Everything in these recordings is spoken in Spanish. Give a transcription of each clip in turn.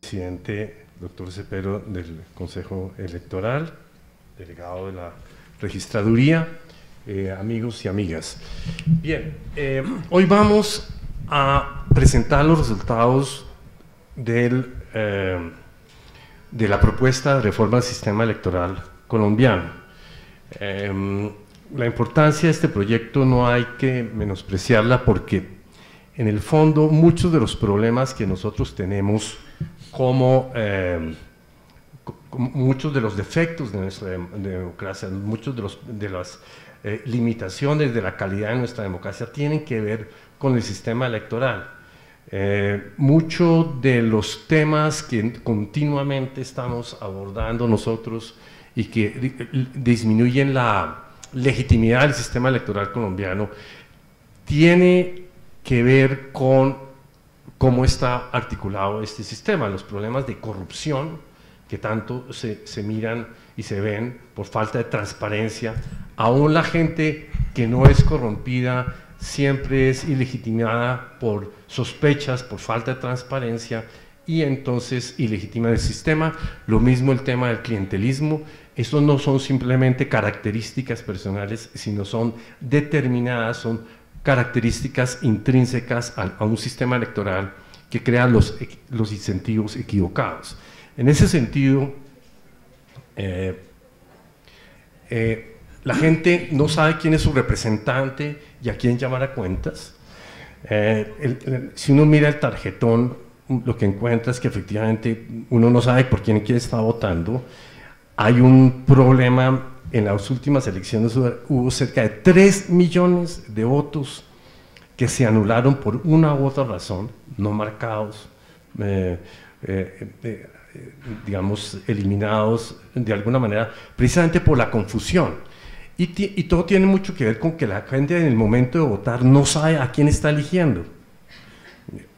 Presidente, doctor Cepero, del Consejo Electoral, delegado de la Registraduría, amigos y amigas. Bien, hoy vamos a presentar los resultados de la propuesta de reforma del sistema electoral colombiano. La importancia de este proyecto no hay que menospreciarla porque en el fondo muchos de los problemas que nosotros tenemos como muchos de los defectos de nuestra democracia, muchos de las limitaciones de la calidad de nuestra democracia tienen que ver con el sistema electoral. Muchos de los temas que continuamente estamos abordando nosotros y que disminuyen la legitimidad del sistema electoral colombiano tiene que ver con cómo está articulado este sistema, los problemas de corrupción que tanto se miran y se ven por falta de transparencia. Aún la gente que no es corrompida siempre es ilegitimada por sospechas, por falta de transparencia, y entonces ilegitima el sistema. Lo mismo el tema del clientelismo. Eso no son simplemente características personales, sino son determinadas, son características intrínsecas a un sistema electoral que crea los incentivos equivocados. En ese sentido, la gente no sabe quién es su representante y a quién llamar a cuentas. Si uno mira el tarjetón, lo que encuentra es que efectivamente uno no sabe por quién está votando. Hay un problema. En las últimas elecciones hubo cerca de 3 millones de votos que se anularon por una u otra razón, no marcados, digamos, eliminados de alguna manera, precisamente por la confusión. Y todo tiene mucho que ver con que la gente en el momento de votar no sabe a quién está eligiendo.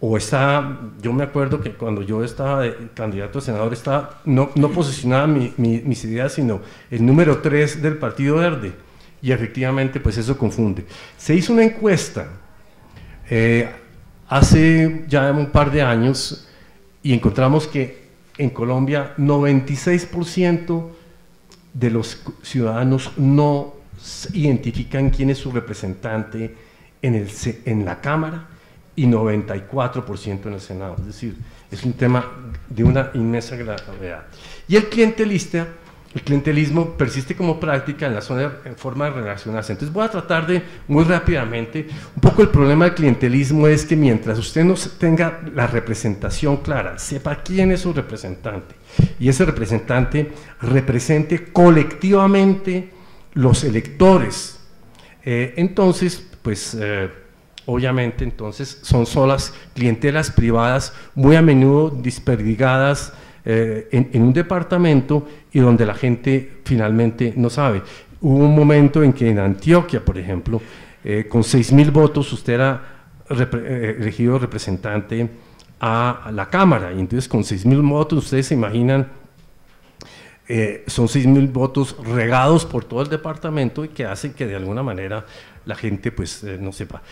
Yo me acuerdo que cuando yo estaba de candidato a senador, no posicionaba mis ideas, sino el número 3 del Partido Verde, y efectivamente pues eso confunde. Se hizo una encuesta hace ya un par de años y encontramos que en Colombia 96% de los ciudadanos no identifican quién es su representante en la Cámara, y 94% en el Senado. Es decir, es un tema de una inmensa gravedad. Y el clientelismo persiste como práctica en forma de relacionarse. Entonces voy a tratar de, muy rápidamente, un poco el problema del clientelismo es que mientras usted no tenga la representación clara, sepa quién es su representante, y ese representante represente colectivamente los electores, entonces, pues, obviamente, entonces, son solas clientelas privadas, muy a menudo desperdigadas en un departamento y donde la gente finalmente no sabe. Hubo un momento en que en Antioquia, por ejemplo, con 6.000 votos usted era elegido representante a la Cámara, y entonces con 6.000 votos, ustedes se imaginan, son 6.000 votos regados por todo el departamento y que hacen que de alguna manera la gente pues no sepa.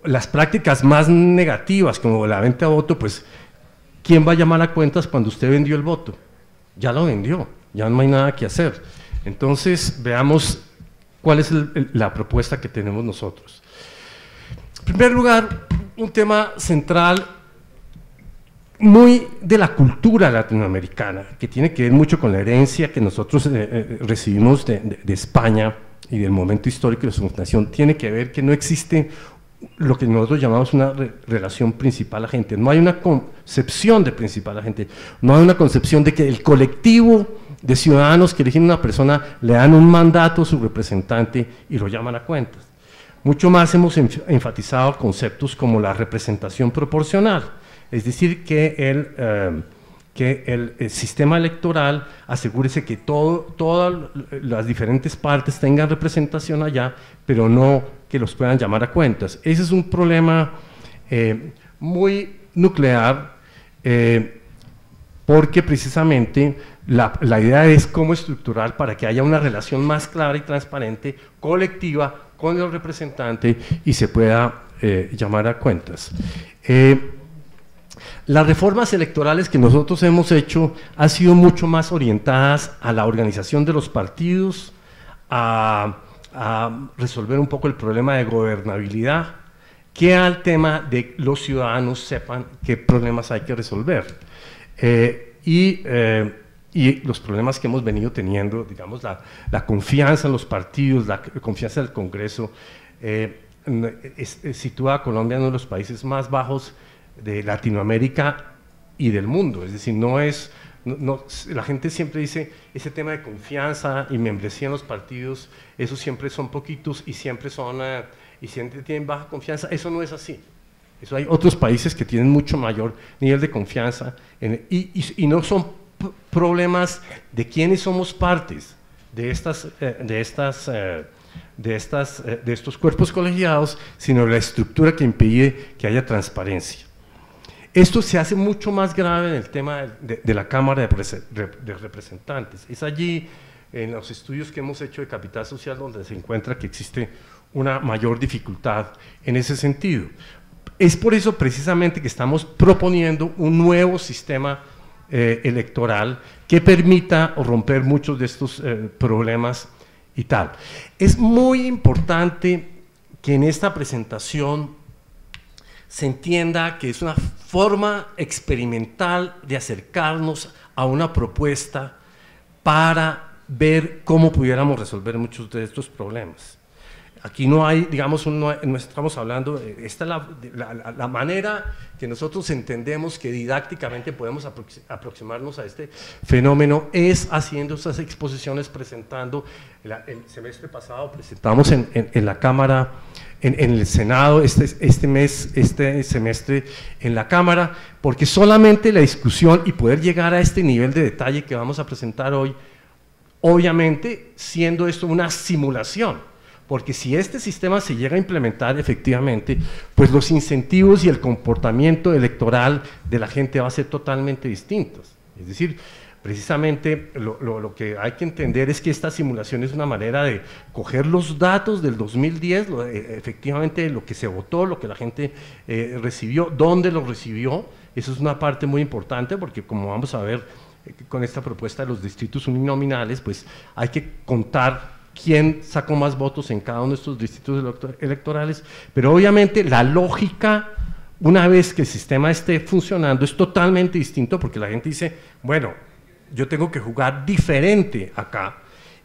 Las prácticas más negativas, como la venta de voto, pues, ¿quién va a llamar a cuentas cuando usted vendió el voto? Ya lo vendió, ya no hay nada que hacer. Entonces, veamos cuál es la propuesta que tenemos nosotros. En primer lugar, un tema central muy de la cultura latinoamericana, que tiene que ver mucho con la herencia que nosotros recibimos de España y del momento histórico de su fundación. Tiene que ver que no existe lo que nosotros llamamos una relación principal agente. No hay una concepción de principal agente, no hay una concepción de que el colectivo de ciudadanos que eligen a una persona le dan un mandato a su representante y lo llaman a cuentas. Mucho más hemos enfatizado conceptos como la representación proporcional, es decir, que el sistema electoral asegúrese que todas las diferentes partes tengan representación allá, pero no que los puedan llamar a cuentas. Ese es un problema muy nuclear, porque precisamente la idea es cómo estructurar para que haya una relación más clara y transparente, colectiva, con el representante y se pueda llamar a cuentas. Las reformas electorales que nosotros hemos hecho han sido mucho más orientadas a la organización de los partidos, a resolver un poco el problema de gobernabilidad, que al tema de los ciudadanos sepan qué problemas hay que resolver. Y los problemas que hemos venido teniendo, digamos, la confianza en los partidos, la confianza del Congreso, sitúa a Colombia en uno de los países más bajos de Latinoamérica y del mundo. Es decir, la gente siempre dice, ese tema de confianza y membresía en los partidos, esos siempre son poquitos y siempre tienen baja confianza. Eso no es así. Eso hay otros países que tienen mucho mayor nivel de confianza y no son problemas de quiénes somos partes de estos cuerpos colegiados, sino la estructura que impide que haya transparencia. Esto se hace mucho más grave en el tema de la Cámara de Representantes. Es allí, en los estudios que hemos hecho de capital social, donde se encuentra que existe una mayor dificultad en ese sentido. Es por eso precisamente que estamos proponiendo un nuevo sistema electoral que permita romper muchos de estos problemas y tal. Es muy importante que en esta presentación se entienda que es una forma experimental de acercarnos a una propuesta para ver cómo pudiéramos resolver muchos de estos problemas. Aquí no hay, digamos, no estamos hablando, esta es la manera que nosotros entendemos que didácticamente podemos aproximarnos a este fenómeno, es haciendo esas exposiciones, presentando. El semestre pasado presentamos en la Cámara, en el Senado, este semestre en la Cámara, porque solamente la discusión y poder llegar a este nivel de detalle que vamos a presentar hoy, obviamente siendo esto una simulación. Porque si este sistema se llega a implementar efectivamente, pues los incentivos y el comportamiento electoral de la gente va a ser totalmente distintos. Es decir, precisamente lo que hay que entender es que esta simulación es una manera de coger los datos del 2010, efectivamente lo que se votó, lo que la gente recibió, dónde lo recibió. Eso es una parte muy importante porque, como vamos a ver con esta propuesta de los distritos uninominales, pues hay que contar quién sacó más votos en cada uno de estos distritos electorales, pero obviamente la lógica, una vez que el sistema esté funcionando, es totalmente distinto, porque la gente dice, bueno, yo tengo que jugar diferente acá,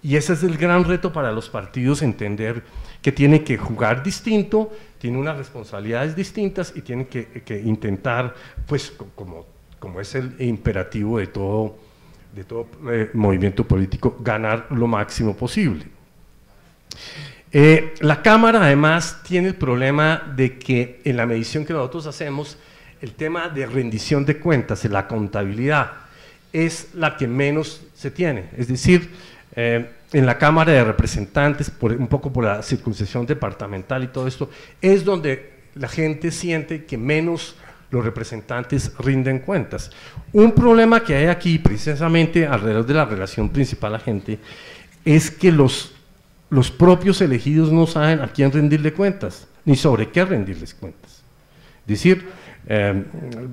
y ese es el gran reto para los partidos, entender que tienen que jugar distinto, tienen unas responsabilidades distintas y tienen que intentar, pues como es el imperativo de todo movimiento político, ganar lo máximo posible. La Cámara además tiene el problema de que en la medición que nosotros hacemos, el tema de rendición de cuentas, la contabilidad, es la que menos se tiene. Es decir, en la Cámara de Representantes, un poco por la circunscripción departamental y todo esto, es donde la gente siente que menos los representantes rinden cuentas. Un problema que hay aquí, precisamente alrededor de la relación principal a gente, es que los propios elegidos no saben a quién rendirle cuentas, ni sobre qué rendirles cuentas. Es decir,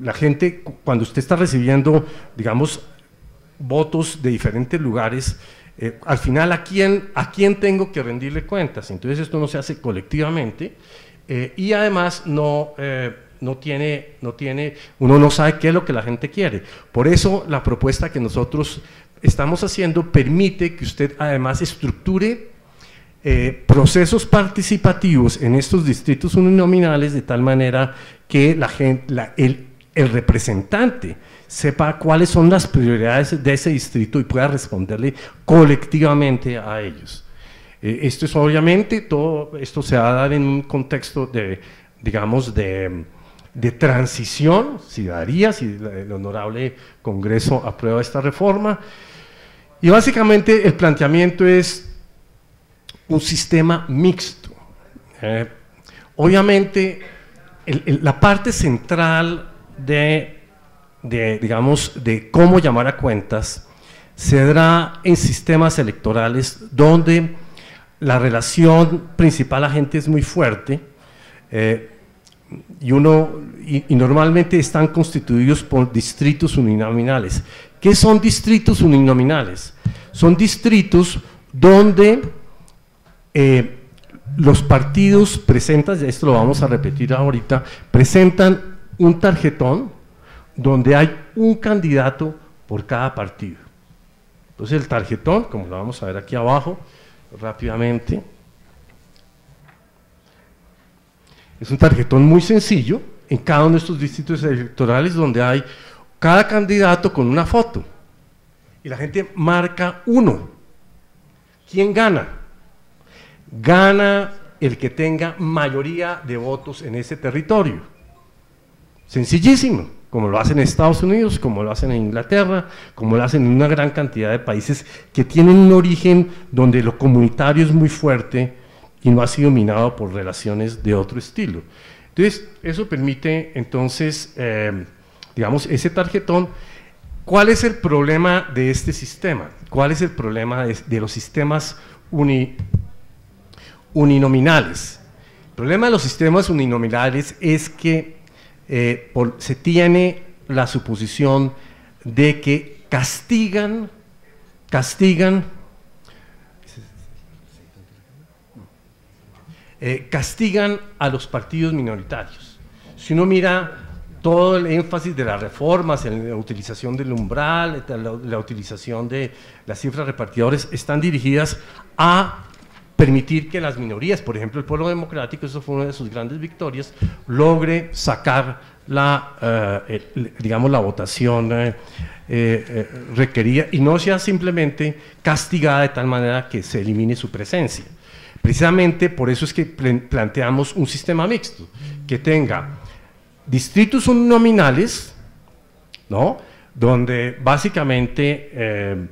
la gente, cuando usted está recibiendo, digamos, votos de diferentes lugares, al final, ¿a quién tengo que rendirle cuentas? Entonces esto no se hace colectivamente y además uno no sabe qué es lo que la gente quiere. Por eso la propuesta que nosotros estamos haciendo permite que usted además estructure procesos participativos en estos distritos uninominales de tal manera que el representante sepa cuáles son las prioridades de ese distrito y pueda responderle colectivamente a ellos. Esto es obviamente, todo esto se va a dar en un contexto de transición, si el honorable Congreso aprueba esta reforma, y básicamente el planteamiento es un sistema mixto. Obviamente, la parte central de cómo llamar a cuentas se dará en sistemas electorales donde la relación principal a gente es muy fuerte, y normalmente están constituidos por distritos uninominales. ¿Qué son distritos uninominales? Son distritos donde los partidos presentan, esto lo vamos a repetir ahorita, presentan un tarjetón donde hay un candidato por cada partido. Entonces el tarjetón, como lo vamos a ver aquí abajo, rápidamente, es un tarjetón muy sencillo en cada uno de estos distritos electorales donde hay cada candidato con una foto y la gente marca uno. ¿Quién gana? Gana el que tenga mayoría de votos en ese territorio. Sencillísimo, como lo hacen en Estados Unidos, como lo hacen en Inglaterra, como lo hacen en una gran cantidad de países que tienen un origen donde lo comunitario es muy fuerte y no ha sido minado por relaciones de otro estilo. Entonces, eso permite, entonces, digamos, ese tarjetón. ¿Cuál es el problema de este sistema? ¿Cuál es el problema de los sistemas uninominales? El problema de los sistemas uninominales es que se tiene la suposición de que castigan a los partidos minoritarios. Si uno mira todo el énfasis de las reformas en la utilización del umbral, la utilización de las cifras repartidores, están dirigidas a permitir que las minorías, por ejemplo el Pueblo Democrático, eso fue una de sus grandes victorias, logre sacar digamos, la votación requerida y no sea simplemente castigada de tal manera que se elimine su presencia. Precisamente por eso es que planteamos un sistema mixto, que tenga distritos uninominales, ¿no?, donde básicamente,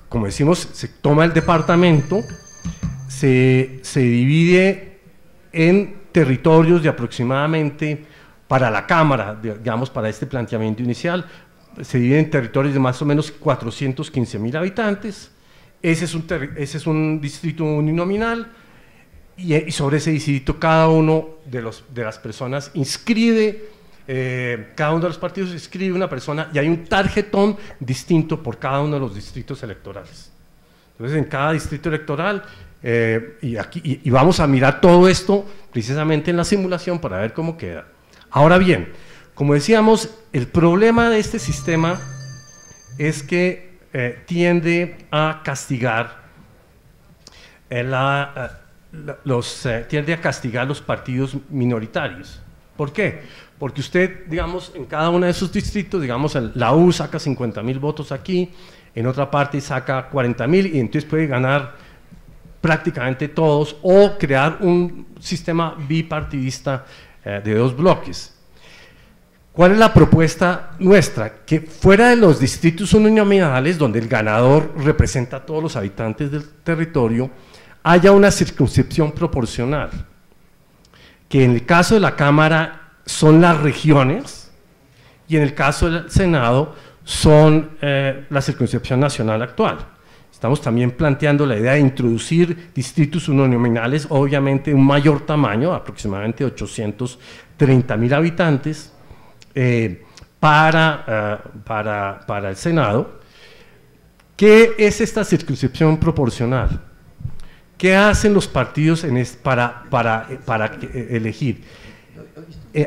como decimos, se toma el departamento, se divide en territorios de aproximadamente, para la Cámara, digamos, para este planteamiento inicial, se divide en territorios de más o menos 415.000 habitantes. Ese es un distrito uninominal, y sobre ese distrito cada uno de las personas inscribe, cada uno de los partidos inscribe una persona y hay un tarjetón distinto por cada uno de los distritos electorales. Entonces, en cada distrito electoral, y vamos a mirar todo esto precisamente en la simulación para ver cómo queda. Ahora bien, como decíamos, el problema de este sistema es que tiende a castigar los partidos minoritarios. ¿Por qué? Porque usted, digamos, en cada uno de esos distritos, digamos, la U saca 50.000 votos aquí, en otra parte saca 40.000 y entonces puede ganar prácticamente todos o crear un sistema bipartidista de dos bloques. ¿Cuál es la propuesta nuestra? Que fuera de los distritos uninominales, donde el ganador representa a todos los habitantes del territorio, haya una circunscripción proporcional, que en el caso de la Cámara son las regiones y en el caso del Senado son la circunscripción nacional actual. Estamos también planteando la idea de introducir distritos uninominales, obviamente un mayor tamaño, aproximadamente 830.000 habitantes, para el Senado. ¿Qué es esta circunscripción proporcional? ¿Qué hacen los partidos para elegir?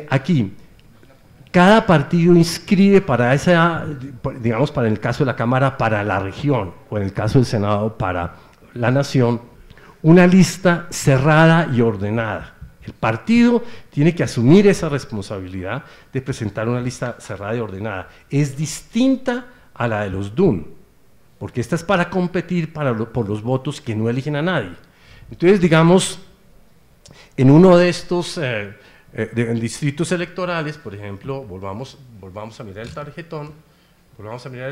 Aquí, cada partido inscribe para esa, digamos, para el caso de la Cámara, para la región, o en el caso del Senado, para la nación, una lista cerrada y ordenada. El partido tiene que asumir esa responsabilidad de presentar una lista cerrada y ordenada. Es distinta a la de los DUN, porque esta es para competir por los votos que no eligen a nadie. Entonces, digamos, en uno de estos distritos electorales, por ejemplo, volvamos a mirar el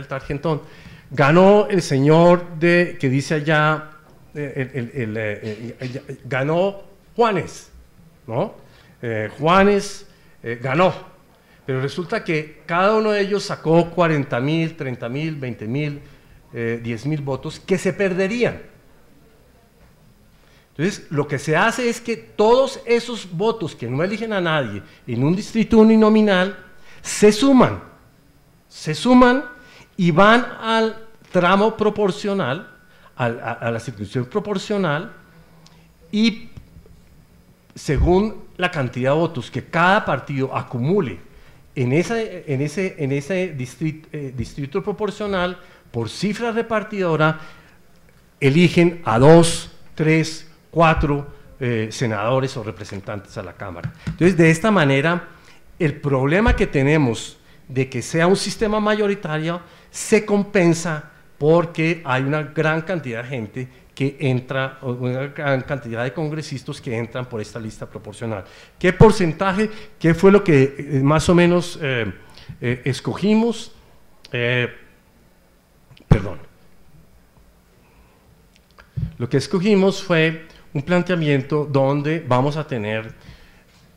tarjetón, ganó el señor que dice allá, ganó Juanes, ¿no? Juanes ganó, pero resulta que cada uno de ellos sacó 40.000, 30.000, 20.000, 10.000 votos que se perderían. Entonces, lo que se hace es que todos esos votos que no eligen a nadie en un distrito uninominal se suman y van al tramo proporcional, a la circunscripción proporcional, y según la cantidad de votos que cada partido acumule en ese distrito proporcional, por cifra repartidora, eligen a 2, 3, 4 senadores o representantes a la Cámara. Entonces, de esta manera, el problema que tenemos de que sea un sistema mayoritario se compensa porque hay una gran cantidad de gente que entra, una gran cantidad de congresistas que entran por esta lista proporcional. ¿Qué porcentaje? ¿Qué fue lo que más o menos escogimos? Lo que escogimos fue un planteamiento donde vamos a tener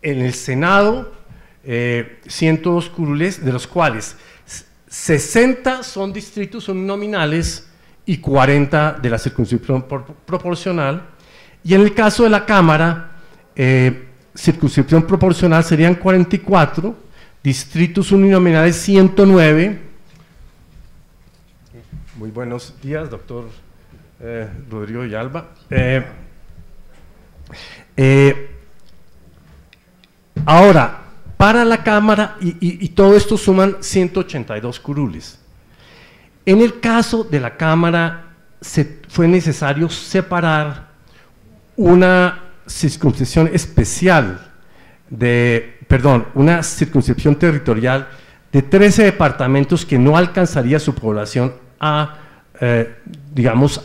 en el Senado 102 curules, de los cuales 60 son distritos uninominales y 40 de la circunscripción proporcional, y en el caso de la Cámara, circunscripción proporcional serían 44, distritos uninominales 109. Muy buenos días, doctor Rodrigo Villalba. Ahora, para la Cámara, y todo esto suman 182 curules. En el caso de la Cámara, fue necesario separar una circunscripción especial, una circunscripción territorial de 13 departamentos que no alcanzaría su población a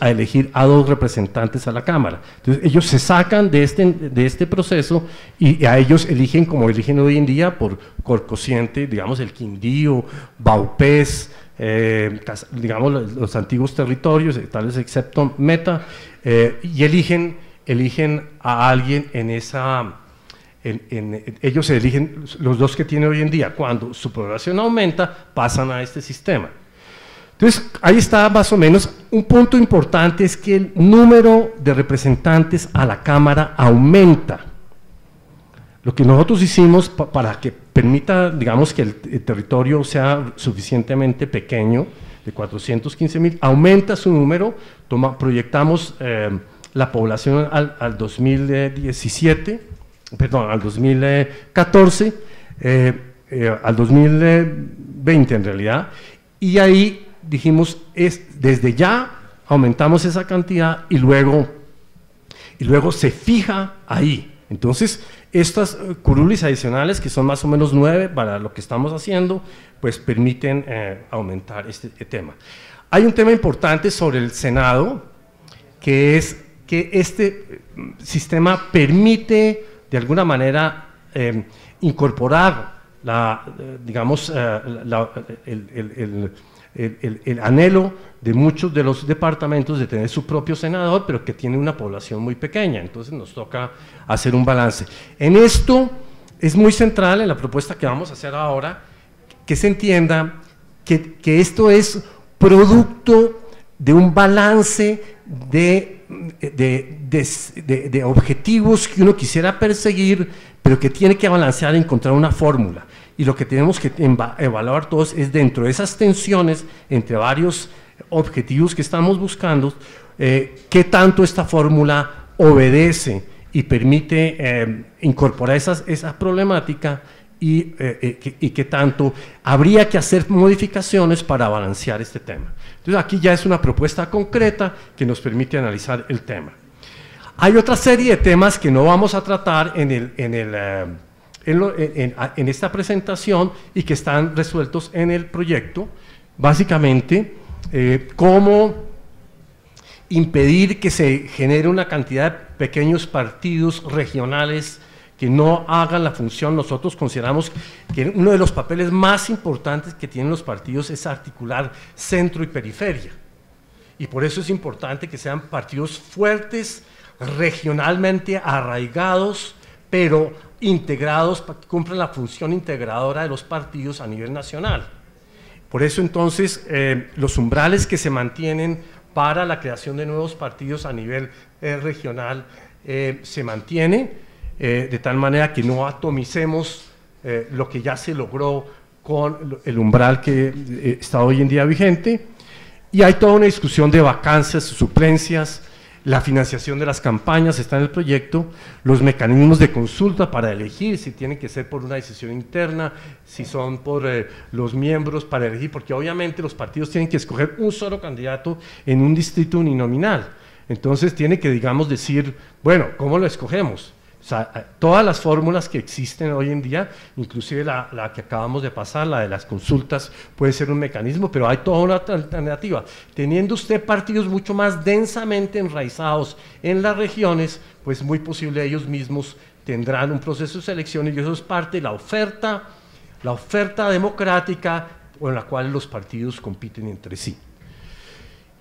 elegir a 2 representantes a la Cámara. Entonces, ellos se sacan de este proceso y a ellos eligen, como eligen hoy en día, por cociente, digamos, el Quindío, Baupés, los antiguos territorios, tales excepto Meta, y eligen a alguien en esa... ellos eligen los 2 que tiene hoy en día. Cuando su población aumenta, pasan a este sistema. Entonces, ahí está más o menos. Un punto importante es que el número de representantes a la Cámara aumenta. Lo que nosotros hicimos para que permita, digamos, que el territorio sea suficientemente pequeño, de 415.000, aumenta su número, proyectamos la población al 2017, perdón, al 2014, al 2020 en realidad, y ahí dijimos, desde ya aumentamos esa cantidad y luego se fija ahí. Entonces, estas curules adicionales, que son más o menos 9 para lo que estamos haciendo, pues permiten aumentar este tema. Hay un tema importante sobre el Senado, que es que este sistema permite, de alguna manera, incorporar el anhelo de muchos de los departamentos de tener su propio senador, pero que tiene una población muy pequeña. Entonces nos toca hacer un balance. En esto es muy central, en la propuesta que vamos a hacer ahora, que se entienda que esto es producto de un balance de objetivos que uno quisiera perseguir, pero que tiene que balancear y encontrar una fórmula. Y lo que tenemos que evaluar todos es, dentro de esas tensiones entre varios objetivos que estamos buscando, qué tanto esta fórmula obedece y permite incorporar esa problemática y qué tanto habría que hacer modificaciones para balancear este tema. Entonces, aquí ya es una propuesta concreta que nos permite analizar el tema. Hay otra serie de temas que no vamos a tratar en esta presentación y que están resueltos en el proyecto. Básicamente, cómo impedir que se genere una cantidad de pequeños partidos regionales que no hagan la función. Nosotros consideramos que uno de los papeles más importantes que tienen los partidos es articular centro y periferia, y por eso es importante que sean partidos fuertes, regionalmente arraigados, pero integrados para que cumplan la función integradora de los partidos a nivel nacional. Por eso entonces los umbrales que se mantienen para la creación de nuevos partidos a nivel regional se mantiene, de tal manera que no atomicemos lo que ya se logró con el umbral que está hoy en día vigente, y hay toda una discusión de vacancias, suplencias, la financiación de las campañas está en el proyecto, los mecanismos de consulta para elegir si tienen que ser por una decisión interna, si son por los miembros para elegir, porque obviamente los partidos tienen que escoger un solo candidato en un distrito uninominal, entonces tiene que, digamos, decir, bueno, ¿cómo lo escogemos? O sea, todas las fórmulas que existen hoy en día, inclusive la que acabamos de pasar, la de las consultas, puede ser un mecanismo, pero hay toda una alternativa. Teniendo usted partidos mucho más densamente enraizados en las regiones, pues muy posible ellos mismos tendrán un proceso de selección y eso es parte de la oferta democrática con la cual los partidos compiten entre sí.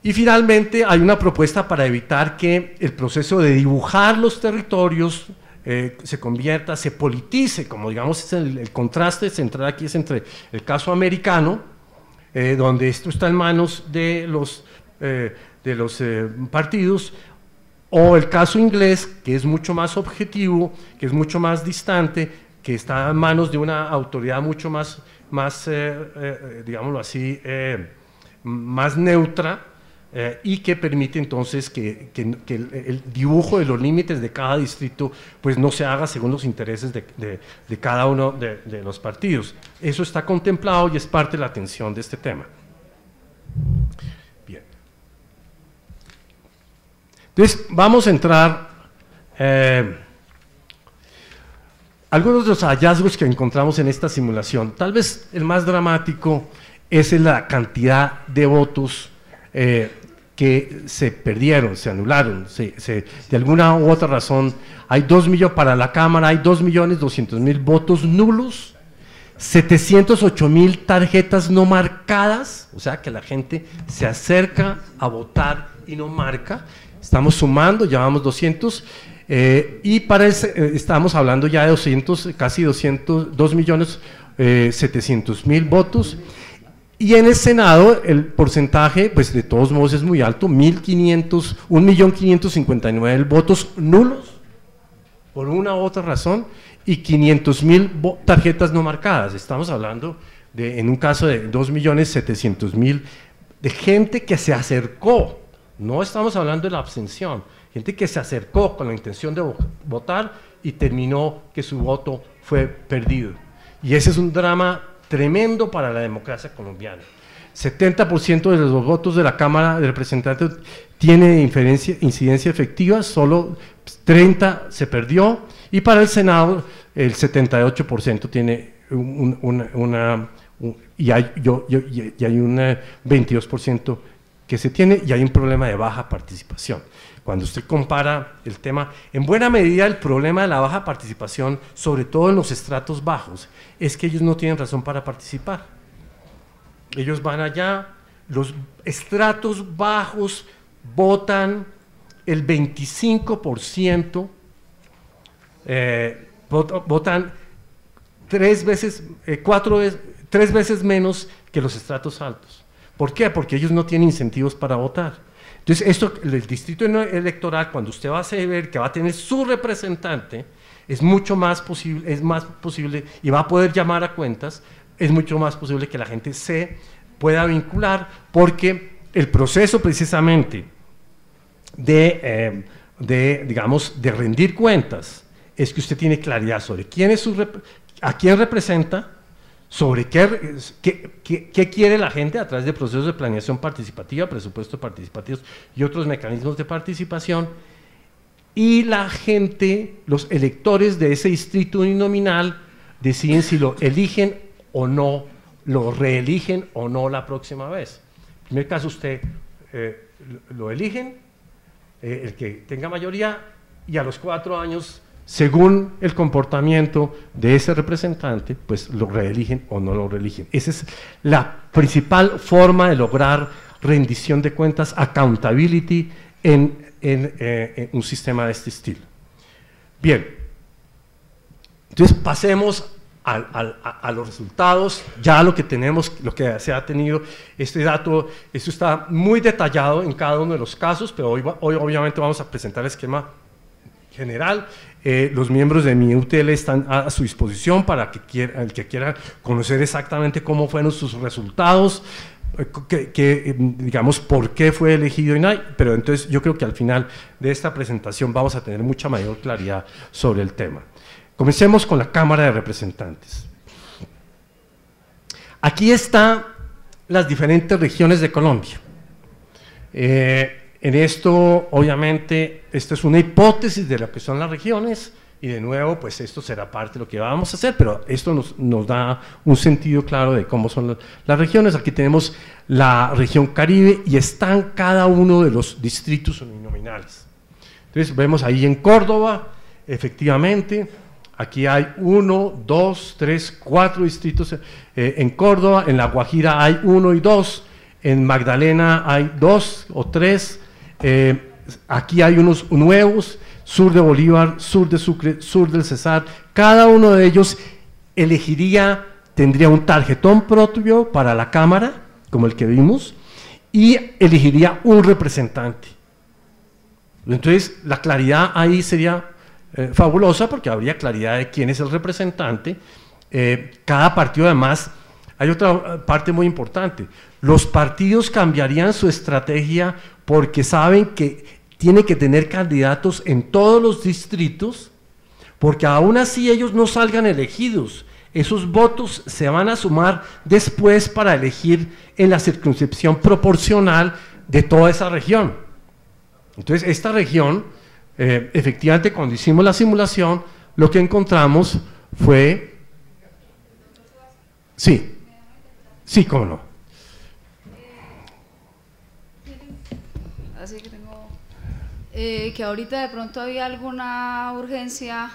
Y finalmente hay una propuesta para evitar que el proceso de dibujar los territorios se convierta, se politice, como digamos es el contraste central aquí es entre el caso americano, donde esto está en manos de los partidos, o el caso inglés, que es mucho más objetivo, que es mucho más distante, que está en manos de una autoridad mucho más digámoslo así, más neutra, y que permite entonces que el dibujo de los límites de cada distrito pues no se haga según los intereses de cada uno de los partidos. Eso está contemplado y es parte de la atención de este tema. Bien. Entonces vamos a entrar algunos de los hallazgos que encontramos en esta simulación. Tal vez el más dramático es la cantidad de votos que se perdieron, se anularon, de alguna u otra razón. Hay 2 millones para la Cámara, hay 2.200.000 votos nulos, 708.000 tarjetas no marcadas, o sea que la gente se acerca a votar y no marca. Estamos sumando, llevamos 200, y para estamos hablando ya de 200, casi 2.700.000 votos. Y en el Senado el porcentaje, pues de todos modos es muy alto, 1.559.000 votos nulos, por una u otra razón, y 500.000 tarjetas no marcadas. Estamos hablando de, en un caso de 2.700.000 de gente que se acercó, no estamos hablando de la abstención, gente que se acercó con la intención de votar y terminó que su voto fue perdido. Y ese es un drama tremendo para la democracia colombiana. 70% de los votos de la Cámara de Representantes tiene incidencia efectiva, solo 30 se perdió, y para el Senado el 78% tiene y hay un 22% que se tiene, y hay un problema de baja participación. Cuando usted compara el tema, en buena medida el problema de la baja participación, sobre todo en los estratos bajos, es que ellos no tienen razón para participar. Ellos van allá, los estratos bajos votan el 25%, votan 3 veces menos que los estratos altos. ¿Por qué? Porque ellos no tienen incentivos para votar. Entonces, el distrito electoral, cuando usted va a saber que va a tener su representante, es mucho más posible, y va a poder llamar a cuentas, es mucho más posible que la gente se pueda vincular, porque el proceso precisamente digamos, de rendir cuentas, es que usted tiene claridad sobre quién es a quién representa, sobre qué quiere la gente a través de procesos de planeación participativa, presupuestos participativos y otros mecanismos de participación, y la gente, los electores de ese distrito uninominal deciden si lo eligen o no, lo reeligen o no la próxima vez. En primer caso usted lo eligen, el que tenga mayoría, y a los 4 años, según el comportamiento de ese representante, pues lo reeligen o no lo reeligen. Esa es la principal forma de lograr rendición de cuentas, accountability, en un sistema de este estilo. Bien, entonces pasemos a los resultados, ya lo que tenemos, lo que se ha tenido, este dato, esto está muy detallado en cada uno de los casos, pero hoy obviamente vamos a presentar el esquema general. Los miembros de mi UTL están a su disposición para el que quiera conocer exactamente cómo fueron sus resultados, digamos, por qué fue elegido INAI, pero entonces yo creo que al final de esta presentación vamos a tener mucha mayor claridad sobre el tema. Comencemos con la Cámara de Representantes. Aquí están las diferentes regiones de Colombia. En esto, obviamente, esto es una hipótesis de lo que son las regiones, y de nuevo, pues esto será parte de lo que vamos a hacer, pero esto nos da un sentido claro de cómo son las regiones. Aquí tenemos la región Caribe y están cada uno de los distritos uninominales. Entonces, vemos ahí en Córdoba, efectivamente, aquí hay 1, 2, 3, 4 distritos en Córdoba, en La Guajira hay 1 y 2, en Magdalena hay 2 o 3, aquí hay unos nuevos, sur de Bolívar, sur de Sucre, sur del Cesar. Cada uno de ellos tendría un tarjetón propio para la Cámara, como el que vimos, y elegiría un representante. Entonces, la claridad ahí sería fabulosa, porque habría claridad de quién es el representante. Cada partido, además, hay otra parte muy importante, los partidos cambiarían su estrategia porque saben que tienen que tener candidatos en todos los distritos, porque aún así ellos no salgan elegidos, esos votos se van a sumar después para elegir en la circunscripción proporcional de toda esa región. Entonces, esta región, efectivamente, cuando hicimos la simulación, lo que encontramos fue… Sí, sí, cómo no. Así que tengo… que ahorita de pronto había alguna urgencia,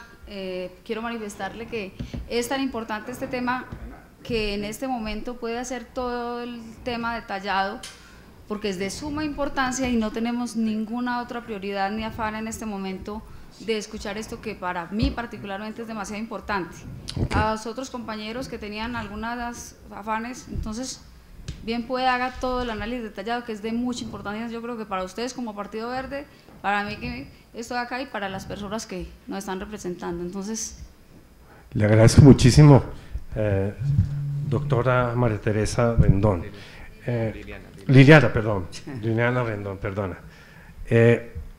quiero manifestarle que es tan importante este tema que en este momento puede hacer todo el tema detallado, porque es de suma importancia y no tenemos ninguna otra prioridad ni afán en este momento de escuchar esto, que para mí particularmente es demasiado importante. Okay. A los otros compañeros que tenían algunas afanes, entonces bien puede haga todo el análisis detallado, que es de mucha importancia, yo creo que para ustedes como Partido Verde, para mí que estoy acá y para las personas que nos están representando. Entonces, le agradezco muchísimo, doctora María Teresa Rendón. Liliana Rendón, perdona.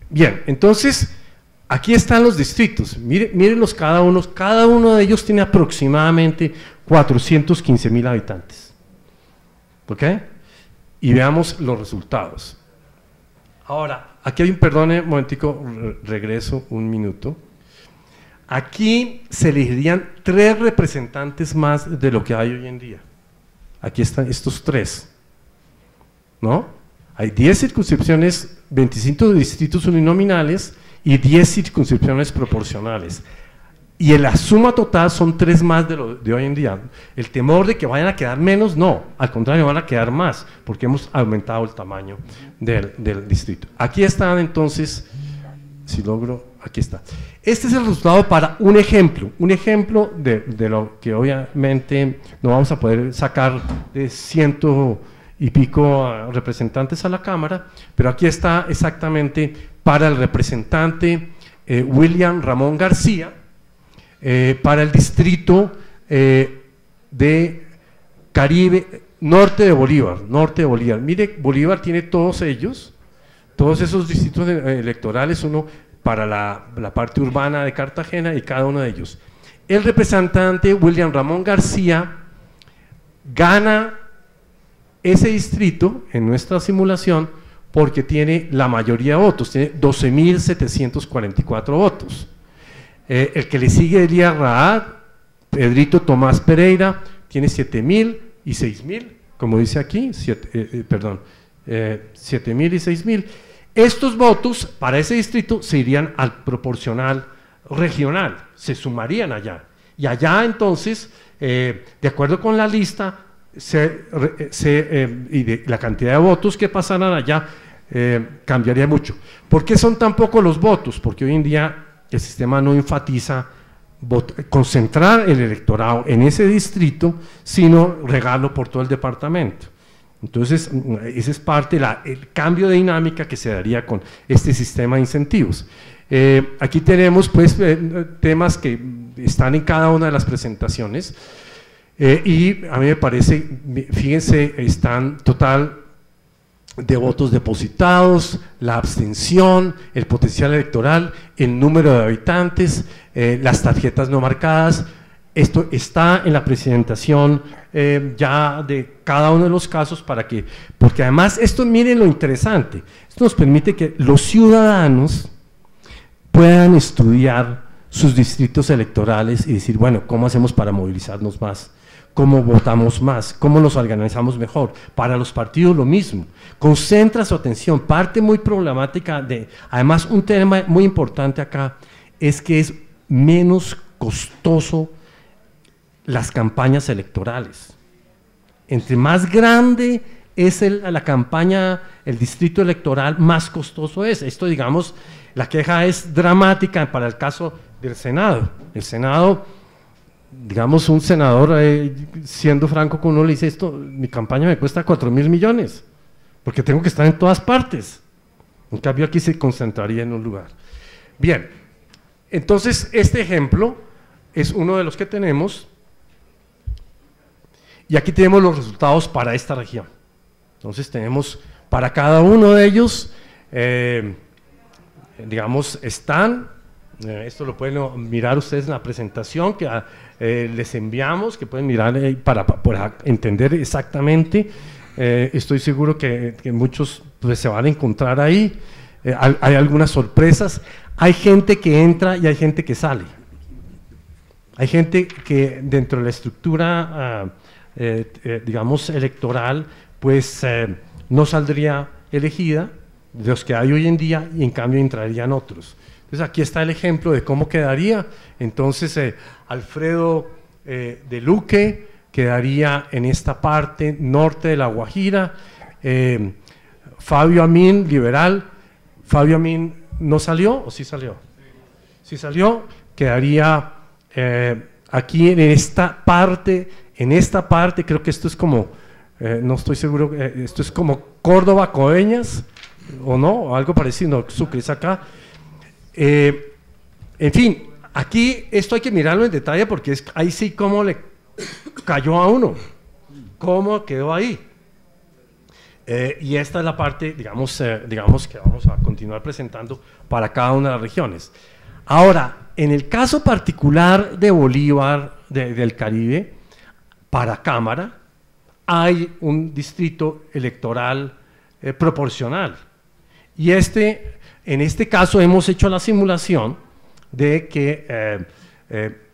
Bien, entonces, aquí están los distritos, mírenlos cada uno de ellos tiene aproximadamente 415,000 habitantes. ¿Ok? Y veamos los resultados. Ahora, aquí hay perdone un momentico, regreso un minuto. Aquí se elegirían 3 representantes más de lo que hay hoy en día. Aquí están estos 3, ¿no? Hay 10 circunscripciones, 25 distritos uninominales y 10 circunscripciones proporcionales. Y en la suma total son 3 más de hoy en día. El temor de que vayan a quedar menos, no, al contrario, van a quedar más, porque hemos aumentado el tamaño del distrito. Aquí están entonces, si logro, aquí está. Este es el resultado para un ejemplo de lo que obviamente no vamos a poder sacar de 100 y pico representantes a la Cámara, pero aquí está exactamente para el representante William Ramón García, para el distrito de Caribe, norte de Bolívar. Mire, Bolívar tiene todos esos distritos electorales, uno para la parte urbana de Cartagena y cada uno de ellos. El representante William Ramón García gana ese distrito en nuestra simulación porque tiene la mayoría de votos, tiene 12,744 votos. El que le sigue Elías Raad, Pedrito Tomás Pereira, tiene 7,000 y 6,000, como dice aquí, 7,000 y 6,000. Estos votos para ese distrito se irían al proporcional regional, se sumarían allá. Y allá entonces, de acuerdo con la lista y de la cantidad de votos que pasaran allá, cambiaría mucho. ¿Por qué son tan pocos los votos? Porque hoy en día el sistema no enfatiza concentrar el electorado en ese distrito, sino regarlo por todo el departamento. Entonces, ese es parte del cambio de dinámica que se daría con este sistema de incentivos. Aquí tenemos pues temas que están en cada una de las presentaciones y a mí me parece, fíjense, están total de votos depositados, la abstención, el potencial electoral, el número de habitantes, las tarjetas no marcadas. Esto está en la presentación ya de cada uno de los casos porque además esto, miren lo interesante, esto nos permite que los ciudadanos puedan estudiar sus distritos electorales y decir, bueno, ¿cómo hacemos para movilizarnos más? ¿Cómo votamos más? ¿Cómo nos organizamos mejor? Para los partidos lo mismo, concentra su atención, parte muy problemática además un tema muy importante acá es que es menos costoso las campañas electorales. Entre más grande es la campaña, el distrito electoral, más costoso es. Esto, digamos, la queja es dramática para el caso del Senado. El Senado, digamos, un senador, siendo franco con uno, le dice esto, mi campaña me cuesta 4.000 millones, porque tengo que estar en todas partes. En cambio, aquí se concentraría en un lugar. Bien, entonces, este ejemplo es uno de los que tenemos. Y aquí tenemos los resultados para esta región. Entonces tenemos para cada uno de ellos, digamos, están, esto lo pueden mirar ustedes en la presentación que les enviamos, que pueden mirar para entender exactamente. Estoy seguro que muchos pues, se van a encontrar ahí. Hay algunas sorpresas. Hay gente que entra y hay gente que sale. Hay gente que dentro de la estructura digamos, electoral, pues no saldría elegida de los que hay hoy en día y en cambio entrarían otros. Entonces aquí está el ejemplo de cómo quedaría. Entonces Alfredo de Luque quedaría en esta parte norte de La Guajira, Fabio Amin, liberal. Fabio Amin no salió, ¿o sí salió? Sí salió, quedaría aquí en esta parte. En esta parte, creo que esto es como, no estoy seguro, esto es como Córdoba, Coveñas, o no, o algo parecido, no, Sucre es acá. En fin, aquí esto hay que mirarlo en detalle porque ahí sí cómo le cayó a uno, cómo quedó ahí. Y esta es la parte, digamos que vamos a continuar presentando para cada una de las regiones. Ahora, en el caso particular de Bolívar, del Caribe, para Cámara, hay un distrito electoral proporcional. Y en este caso hemos hecho la simulación de que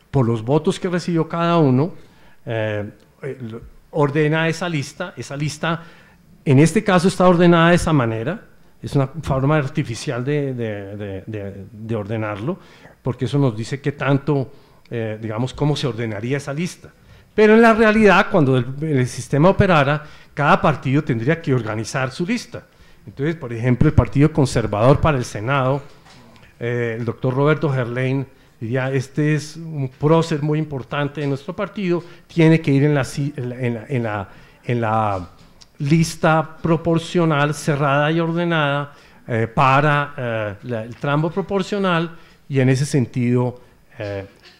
por los votos que recibió cada uno, ordena esa lista en este caso está ordenada de esa manera, es una forma artificial de ordenarlo, porque eso nos dice qué tanto, digamos, cómo se ordenaría esa lista. Pero en la realidad, cuando el sistema operara, cada partido tendría que organizar su lista. Entonces, por ejemplo, el Partido Conservador para el Senado, el doctor Roberto Gerlain diría, este es un prócer muy importante de nuestro partido, tiene que ir en la lista proporcional cerrada y ordenada para el tramo proporcional, y en ese sentido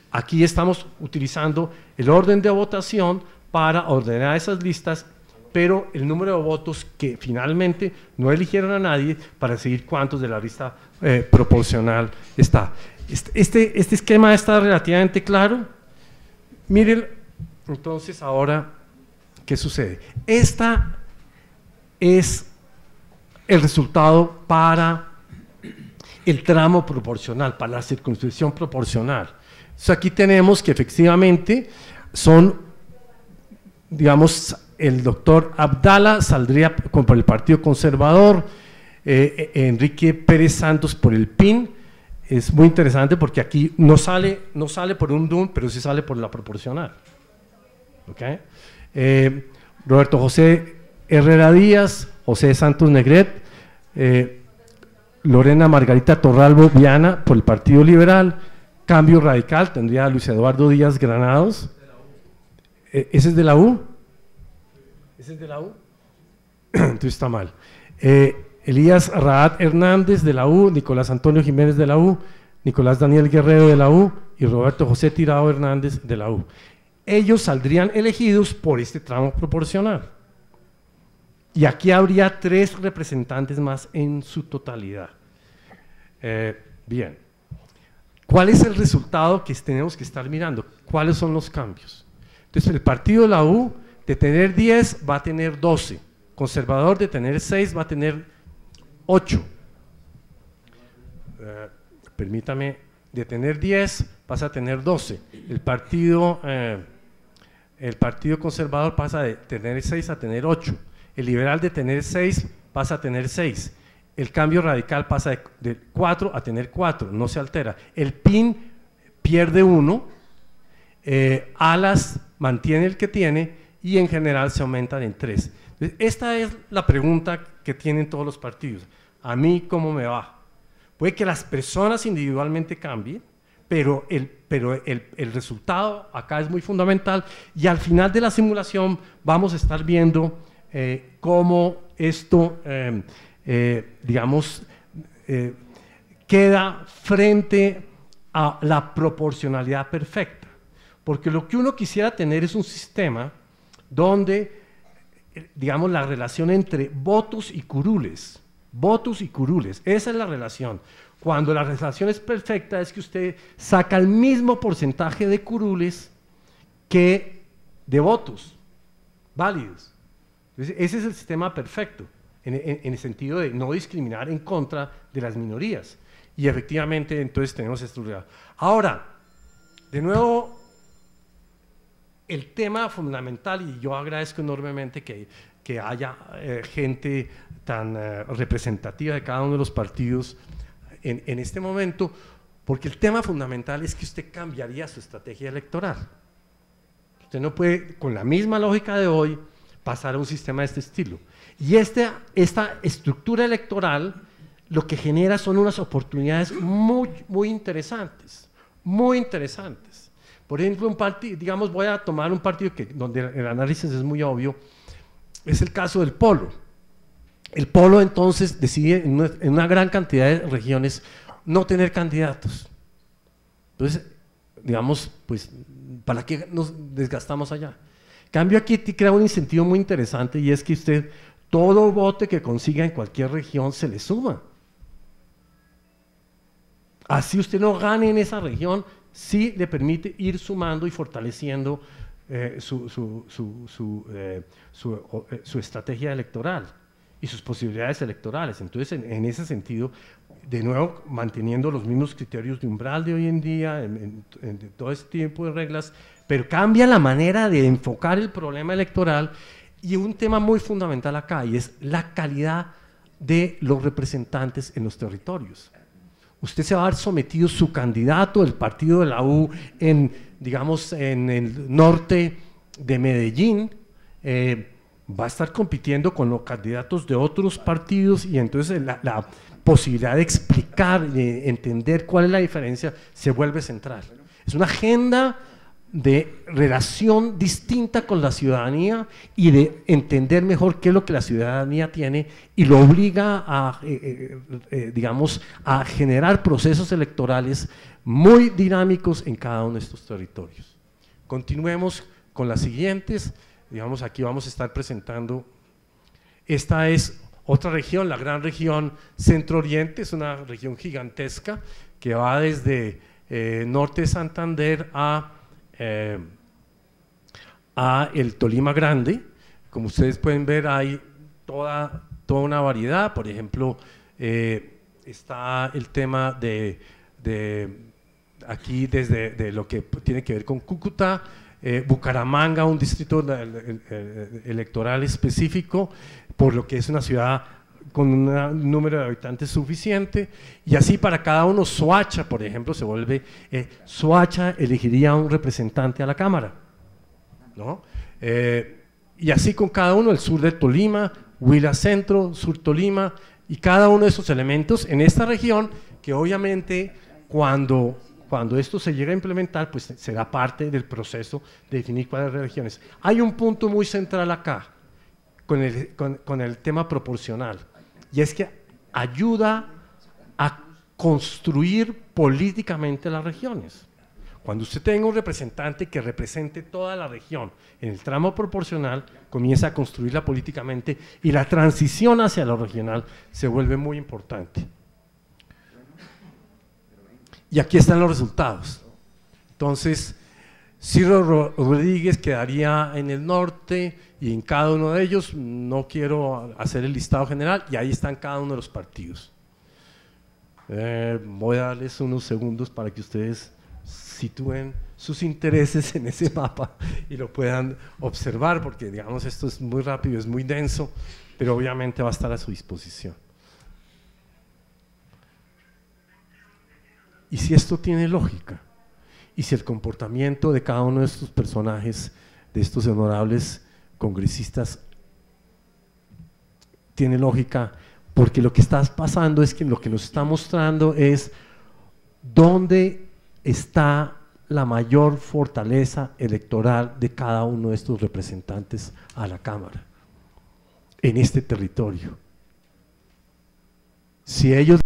aquí estamos utilizando el orden de votación para ordenar esas listas, pero el número de votos que finalmente no eligieron a nadie para decidir cuántos de la lista proporcional está. Este esquema está relativamente claro. Miren, entonces ahora, ¿qué sucede? Esta es el resultado para el tramo proporcional, para la circunscripción proporcional. Entonces aquí tenemos que efectivamente son, digamos, el doctor Abdala saldría por el Partido Conservador, Enrique Pérez Santos por el PIN. Es muy interesante porque aquí no sale por un DUN, pero sí sale por la proporcional. ¿Okay? Roberto José Herrera Díaz, José Santos Negret, Lorena Margarita Torralbo Viana por el Partido Liberal. Cambio Radical tendría a Luis Eduardo Díaz Granados. ¿Ese es de la U? ¿Ese es de la U? Entonces está mal. Elías Raad Hernández de la U, Nicolás Antonio Jiménez de la U, Nicolás Daniel Guerrero de la U y Roberto José Tirado Hernández de la U. Ellos saldrían elegidos por este tramo proporcional. Y aquí habría 3 representantes más en su totalidad. Bien, ¿cuál es el resultado que tenemos que estar mirando? ¿Cuáles son los cambios? Entonces, el partido de la U, de tener 10, va a tener 12. Conservador, de tener 6, va a tener 8. Permítame, de tener 10, pasa a tener 12. El partido conservador pasa de tener 6 a tener 8. El liberal de tener 6 pasa a tener 6. El cambio radical pasa de 4 a tener 4, no se altera. El PIN pierde 1, Alas mantiene el que tiene y en general se aumentan en 3. Esta es la pregunta que tienen todos los partidos. ¿A mí cómo me va? Puede que las personas individualmente cambien, pero el resultado acá es muy fundamental y al final de la simulación vamos a estar viendo cómo esto, queda frente a la proporcionalidad perfecta. Porque lo que uno quisiera tener es un sistema donde, digamos, la relación entre votos y curules, esa es la relación. Cuando la relación es perfecta es que usted saca el mismo porcentaje de curules que de votos válidos. Entonces, ese es el sistema perfecto, en el sentido de no discriminar en contra de las minorías. Y efectivamente, entonces tenemos esto. Ahora, de nuevo, el tema fundamental, y yo agradezco enormemente que haya gente tan representativa de cada uno de los partidos en este momento, porque el tema fundamental es que usted cambiaría su estrategia electoral. Usted no puede, con la misma lógica de hoy, pasar a un sistema de este estilo. Y esta estructura electoral lo que genera son unas oportunidades muy interesantes, muy interesantes. Por ejemplo, un partido, digamos, voy a tomar un partido donde el análisis es muy obvio, es el caso del Polo. El Polo entonces decide en una gran cantidad de regiones no tener candidatos. Entonces, digamos, pues, ¿para qué nos desgastamos allá? Cambio aquí crea un incentivo muy interesante y es que usted, todo voto que consiga en cualquier región se le suma. Así usted no gane en esa región, sí le permite ir sumando y fortaleciendo su estrategia electoral y sus posibilidades electorales. Entonces, en ese sentido, de nuevo, manteniendo los mismos criterios de umbral de hoy en día, en todo este tipo de reglas, pero cambia la manera de enfocar el problema electoral y un tema muy fundamental acá, y es la calidad de los representantes en los territorios. Usted se va a ver sometido, su candidato, el partido de la U, digamos, en el norte de Medellín, va a estar compitiendo con los candidatos de otros partidos y entonces la posibilidad de explicar, de entender cuál es la diferencia, se vuelve central. Es una agenda de relación distinta con la ciudadanía y de entender mejor qué es lo que la ciudadanía tiene y lo obliga a, digamos, a generar procesos electorales muy dinámicos en cada uno de estos territorios. Continuemos con las siguientes, digamos, aquí vamos a estar presentando, esta es otra región, la gran región Centro-Oriente, es una región gigantesca que va desde norte de Santander a el Tolima Grande. Como ustedes pueden ver, hay toda una variedad. Por ejemplo, está el tema de aquí desde lo que tiene que ver con Cúcuta, Bucaramanga, un distrito electoral específico, por lo que es una ciudad con un número de habitantes suficiente, y así para cada uno. Soacha, por ejemplo, se vuelve, Soacha elegiría un representante a la Cámara, ¿no? Y así con cada uno, el sur de Tolima, Huila Centro, Sur Tolima, y cada uno de esos elementos en esta región, que obviamente cuando esto se llega a implementar, pues será parte del proceso de definir cuáles regiones. Hay un punto muy central acá, con el tema proporcional. y es que ayuda a construir políticamente las regiones. Cuando usted tenga un representante que represente toda la región en el tramo proporcional, comienza a construirla políticamente y la transición hacia lo regional se vuelve muy importante. Y aquí están los resultados. Entonces, Ciro Rodríguez quedaría en el norte y en cada uno de ellos, no quiero hacer el listado general, y ahí están cada uno de los partidos. Voy a darles unos segundos para que ustedes sitúen sus intereses en ese mapa y lo puedan observar, porque digamos esto es muy rápido, es muy denso, pero obviamente va a estar a su disposición. Y si esto tiene lógica, y si el comportamiento de cada uno de estos personajes, de estos honorables congresistas, tiene lógica, porque lo que está pasando es que lo que nos está mostrando es dónde está la mayor fortaleza electoral de cada uno de estos representantes a la Cámara, en este territorio. Si ellos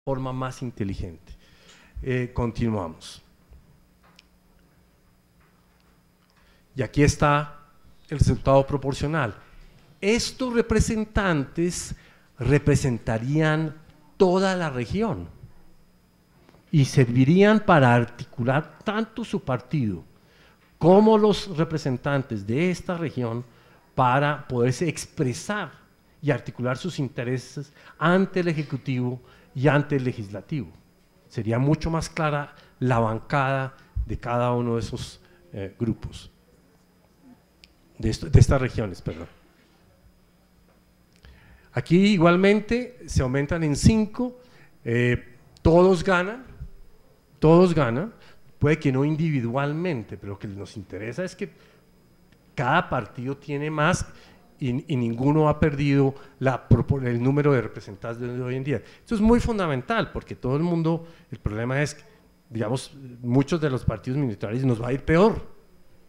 forma más inteligente. Continuamos. Y aquí está el resultado proporcional. Estos representantes representarían toda la región y servirían para articular tanto su partido como los representantes de esta región para poderse expresar y articular sus intereses ante el Ejecutivo y ante el Legislativo. Sería mucho más clara la bancada de cada uno de esos grupos, de estas regiones, perdón. Aquí igualmente se aumentan en 5, todos ganan, puede que no individualmente, pero lo que nos interesa es que cada partido tiene más y ninguno ha perdido el número de representantes de hoy en día. Esto es muy fundamental porque todo el mundo, el problema es que, digamos, muchos de los partidos minoritarios nos va a ir peor.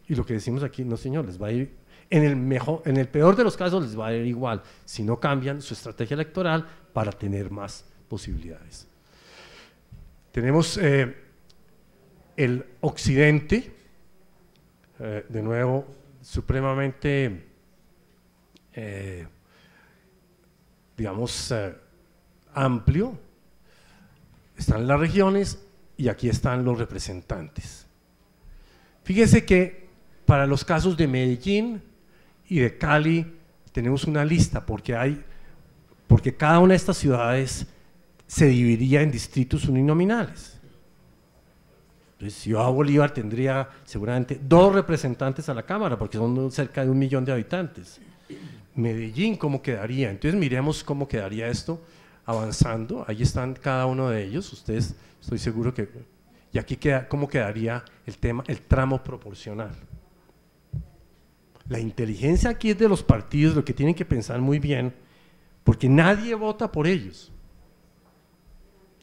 Y lo que decimos aquí, no señor, les va a ir, en el peor de los casos les va a ir igual, si no cambian su estrategia electoral para tener más posibilidades. Tenemos el occidente, de nuevo, supremamente digamos amplio. Están las regiones y aquí están los representantes. Fíjense que para los casos de Medellín y de Cali tenemos una lista, porque cada una de estas ciudades se dividiría en distritos uninominales. Entonces, Ciudad Bolívar tendría seguramente 2 representantes a la Cámara, porque son cerca de 1 millón de habitantes. Medellín, ¿cómo quedaría? Entonces miremos cómo quedaría esto avanzando. Ahí están cada uno de ellos. Ustedes, estoy seguro que… Y aquí cómo quedaría el tramo proporcional. La inteligencia aquí es de los partidos, lo que tienen que pensar muy bien, porque nadie vota por ellos.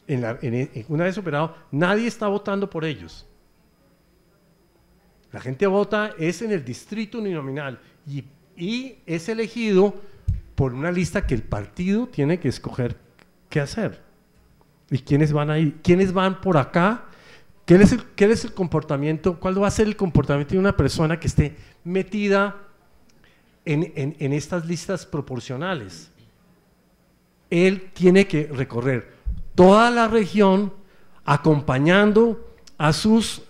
Una vez superado, nadie está votando por ellos. La gente vota es en el distrito uninominal y es elegido por una lista que el partido tiene que escoger qué hacer. ¿Y quiénes van ahí? ¿Quiénes van por acá? ¿Qué es el comportamiento? ¿Cuál va a ser el comportamiento de una persona que esté metida en estas listas proporcionales? Él tiene que recorrer toda la región acompañando a sus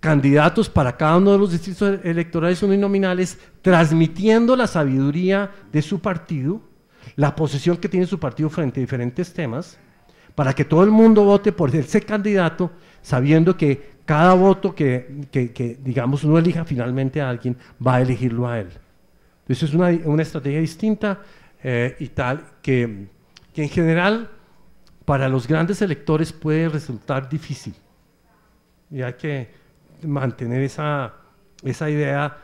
candidatos para cada uno de los distritos electorales uninominales, transmitiendo la sabiduría de su partido, la posición que tiene su partido frente a diferentes temas, para que todo el mundo vote por ese candidato, sabiendo que cada voto que digamos uno elija finalmente a alguien, va a elegirlo a él. Entonces es una estrategia distinta y tal que en general para los grandes electores puede resultar difícil. Y hay que mantener esa idea.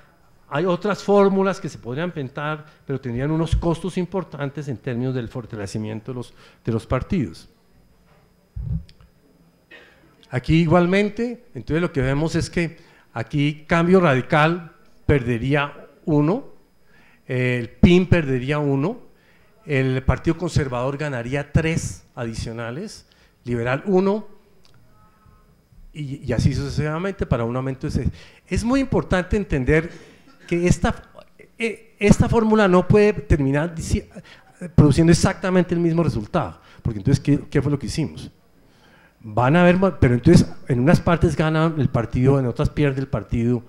Hay otras fórmulas que se podrían inventar, pero tendrían unos costos importantes en términos del fortalecimiento de los partidos. Aquí igualmente, entonces lo que vemos es que aquí Cambio Radical perdería 1, el PIN perdería 1, el Partido Conservador ganaría 3 adicionales, Liberal 1, y así sucesivamente para un aumento de 6. Es muy importante entender que esta fórmula no puede terminar produciendo exactamente el mismo resultado, porque entonces, ¿qué fue lo que hicimos? Van a haber, pero entonces en unas partes gana el partido, en otras pierde el partido,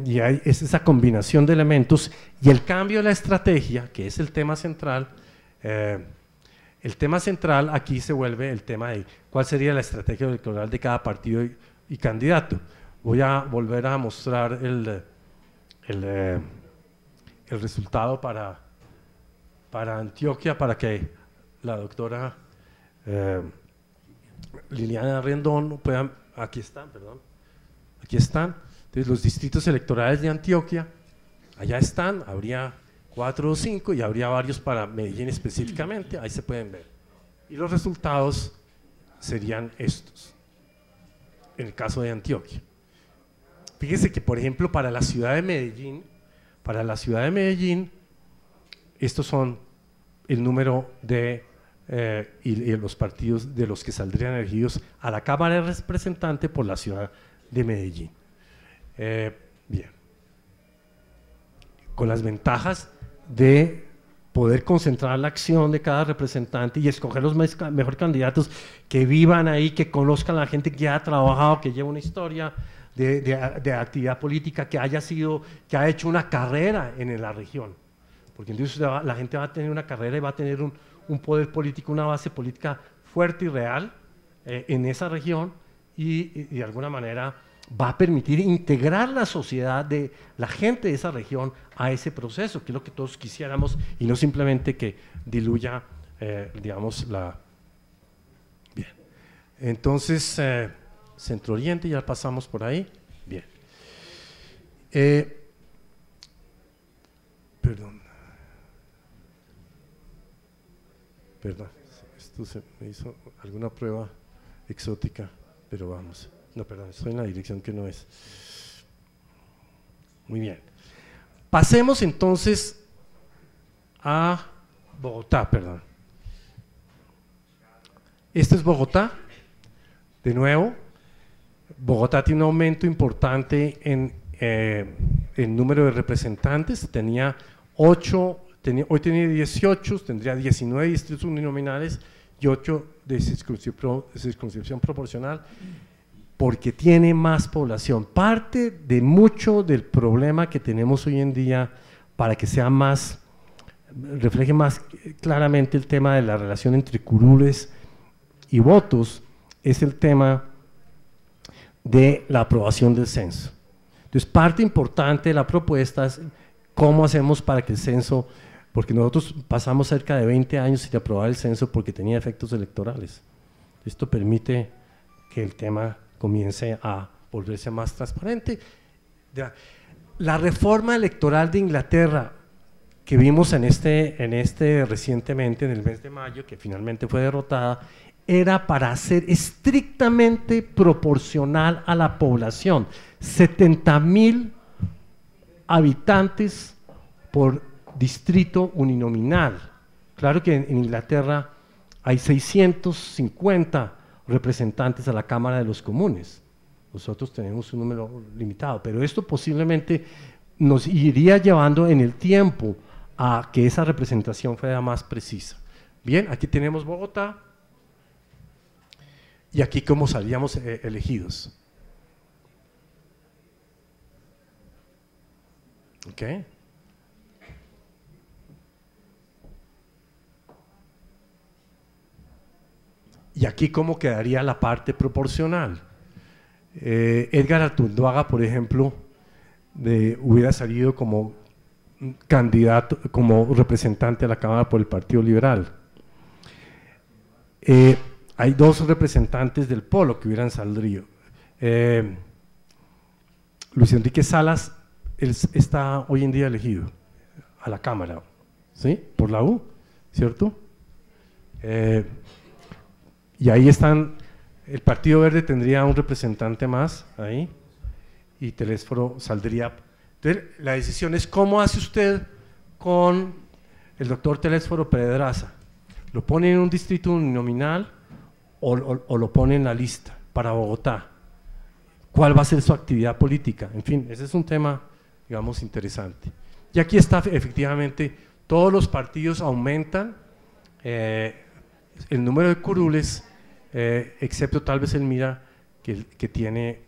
y es esa combinación de elementos, y el cambio de la estrategia, que es el tema central. El tema central aquí se vuelve el tema de cuál sería la estrategia electoral de cada partido y candidato. Voy a volver a mostrar el resultado para Antioquia, para que la doctora Liliana Rendón pueda… Aquí están. Entonces los distritos electorales de Antioquia, allá están, habría 4 o 5 y habría varios para Medellín específicamente, ahí se pueden ver. Y los resultados serían estos, en el caso de Antioquia. Fíjese que, por ejemplo, para la ciudad de Medellín, estos son el número de y los partidos de los que saldrían elegidos a la Cámara de Representantes por la ciudad de Medellín. Bien, con las ventajas de poder concentrar la acción de cada representante y escoger los mejores candidatos que vivan ahí, que conozcan a la gente que ha trabajado, que lleva una historia de actividad política, que ha hecho una carrera en la región, porque entonces la gente va a tener una carrera y va a tener un poder político, una base política fuerte y real en esa región, y de alguna manera va a permitir integrar la sociedad de la gente de esa región a ese proceso, que es lo que todos quisiéramos, y no simplemente que diluya, digamos, Bien, entonces, Centro Oriente, ya pasamos por ahí. Bien. Perdón, esto se me hizo alguna prueba exótica, pero vamos. No, perdón, estoy en la dirección que no es. Muy bien. Pasemos entonces a Bogotá, perdón. Esto es Bogotá. De nuevo, Bogotá tiene un aumento importante en número de representantes. Hoy tenía 18, tendría 19 distritos uninominales y 8 de circunscripción proporcional, porque tiene más población. Parte de mucho del problema que tenemos hoy en día para que sea más, refleje más claramente el tema de la relación entre curules y votos, es el tema de la aprobación del censo. Entonces, parte importante de la propuesta es cómo hacemos para que el censo, porque nosotros pasamos cerca de 20 años sin aprobar el censo porque tenía efectos electorales. Esto permite que el tema comience a volverse más transparente. La reforma electoral de Inglaterra que vimos en recientemente, en el mes de mayo, que finalmente fue derrotada, era para ser estrictamente proporcional a la población, 70.000 habitantes por distrito uninominal. Claro que en Inglaterra hay 650 representantes a la Cámara de los Comunes, nosotros tenemos un número limitado, pero esto posiblemente nos iría llevando en el tiempo a que esa representación fuera más precisa. Bien, aquí tenemos Bogotá, y aquí cómo salíamos elegidos. ¿Ok? Y aquí cómo quedaría la parte proporcional. Edgar Artunduaga, por ejemplo, hubiera salido como candidato, como representante a la Cámara por el Partido Liberal. Hay dos representantes del Polo que hubieran salido. Luis Enrique Salas, él está hoy en día elegido a la Cámara, ¿sí? Por la U, ¿cierto? Y ahí están, el Partido Verde tendría un representante más ahí, y Telésforo saldría. Entonces, la decisión es cómo hace usted con el doctor Telésforo Pedraza. ¿Lo pone en un distrito uninominal o lo pone en la lista para Bogotá? ¿Cuál va a ser su actividad política? En fin, ese es un tema, digamos, interesante. Y aquí está, efectivamente, todos los partidos aumentan el número de curules, excepto tal vez el MIRA, que tiene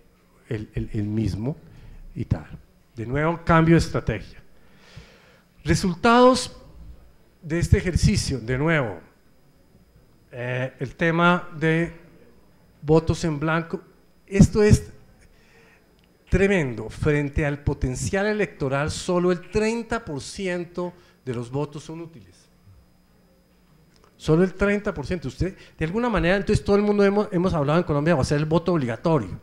el mismo y tal. De nuevo, cambio de estrategia. Resultados de este ejercicio, de nuevo, el tema de votos en blanco. Esto es tremendo. Frente al potencial electoral, solo el 30% de los votos son útiles. Solo el 30%. Usted, de alguna manera, entonces todo el mundo hemos hablado en Colombia de hacer el voto obligatorio.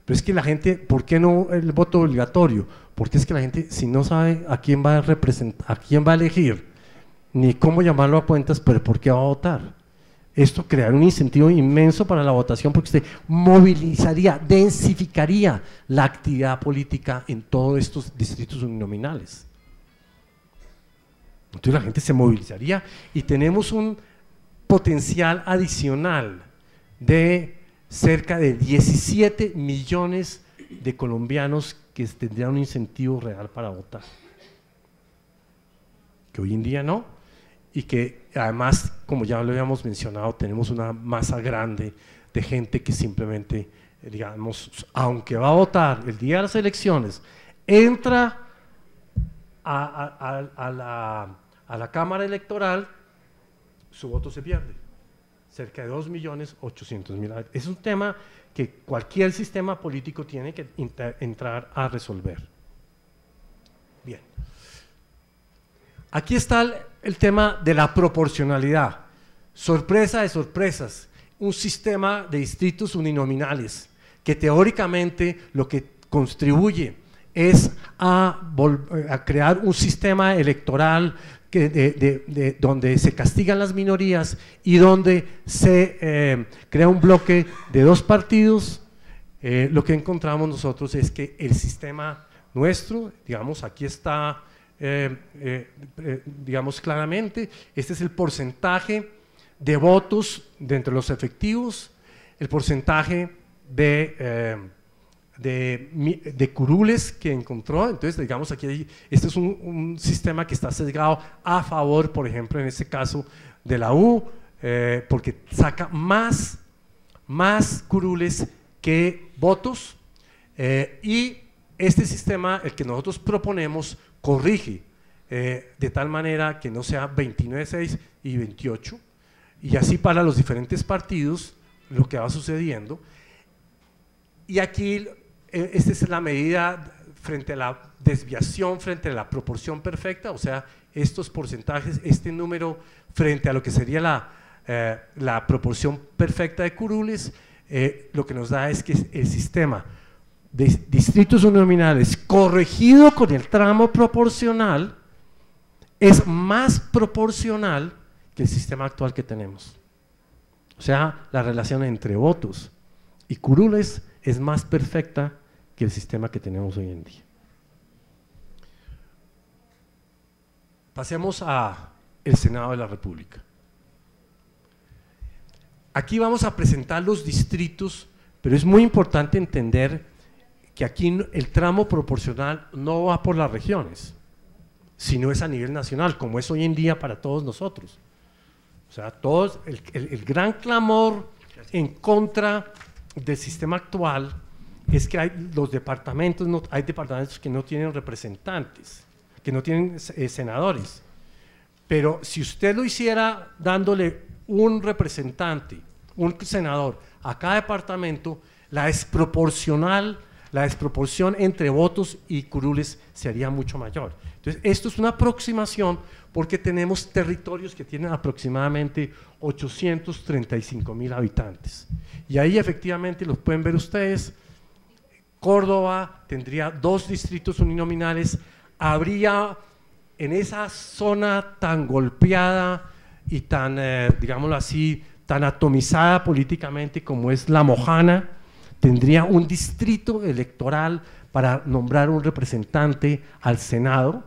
Pero es que la gente, ¿por qué no el voto obligatorio? Porque es que la gente, si no sabe a quién va a representar, a quién va a elegir, ni cómo llamarlo a cuentas, pero ¿por qué va a votar? Esto crearía un incentivo inmenso para la votación, porque usted movilizaría, densificaría la actividad política en todos estos distritos uninominales. Entonces la gente se movilizaría y tenemos un potencial adicional de cerca de 17 millones de colombianos que tendrían un incentivo real para votar, que hoy en día no, y que además, como ya lo habíamos mencionado, tenemos una masa grande de gente que simplemente, digamos, aunque va a votar el día de las elecciones, entra a la Cámara Electoral, su voto se pierde. Cerca de 2.800.000. Es un tema que cualquier sistema político tiene que entrar a resolver. Bien. Aquí está el tema de la proporcionalidad. Sorpresa de sorpresas, un sistema de distritos uninominales que teóricamente lo que contribuye es a crear un sistema electoral donde se castigan las minorías y donde se crea un bloque de dos partidos. Lo que encontramos nosotros es que el sistema nuestro, digamos, aquí está, digamos claramente, este es el porcentaje de votos de entre los efectivos, el porcentaje de curules que encontró. Entonces, digamos, aquí este es un sistema que está sesgado a favor, por ejemplo, en este caso de la U, porque saca más curules que votos, y este sistema, el que nosotros proponemos, corrige de tal manera que no sea 29-6 y 28, y así para los diferentes partidos lo que va sucediendo. Y aquí esta es la medida frente a la desviación, frente a la proporción perfecta, o sea, estos porcentajes, este número frente a lo que sería la proporción perfecta de curules, lo que nos da es que el sistema de distritos uninominales corregido con el tramo proporcional es más proporcional que el sistema actual que tenemos. O sea, la relación entre votos y curules es más perfecta que el sistema que tenemos hoy en día. Pasemos al Senado de la República. Aquí vamos a presentar los distritos, pero es muy importante entender que aquí el tramo proporcional no va por las regiones, sino es a nivel nacional, como es hoy en día para todos nosotros. O sea, todos, el gran clamor en contra del sistema actual es que hay los departamentos, hay departamentos que no tienen representantes, que no tienen senadores. Pero si usted lo hiciera dándole un representante, un senador a cada departamento, la desproporción entre votos y curules sería mucho mayor. Entonces, esto es una aproximación porque tenemos territorios que tienen aproximadamente 835.000 habitantes. Y ahí efectivamente los pueden ver ustedes. Córdoba tendría 2 distritos uninominales, habría en esa zona tan golpeada y tan, digámoslo así, tan atomizada políticamente como es La Mojana, tendría un distrito electoral para nombrar un representante al Senado,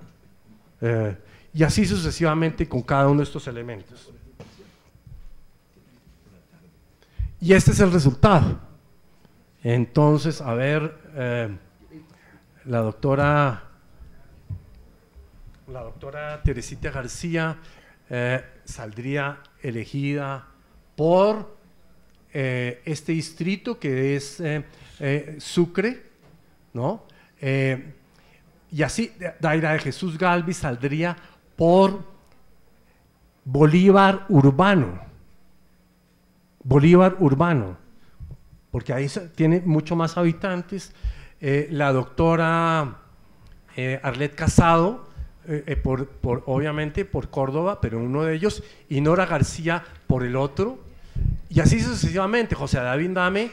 y así sucesivamente con cada uno de estos elementos. Y este es el resultado. Entonces, a ver, la doctora Teresita García saldría elegida por este distrito que es Sucre, ¿no? Y así Daira de Jesús Galvis saldría por Bolívar Urbano, porque ahí tiene mucho más habitantes. La doctora Arlet Casado, obviamente por Córdoba, pero uno de ellos, y Nora García por el otro, y así sucesivamente. José David Dame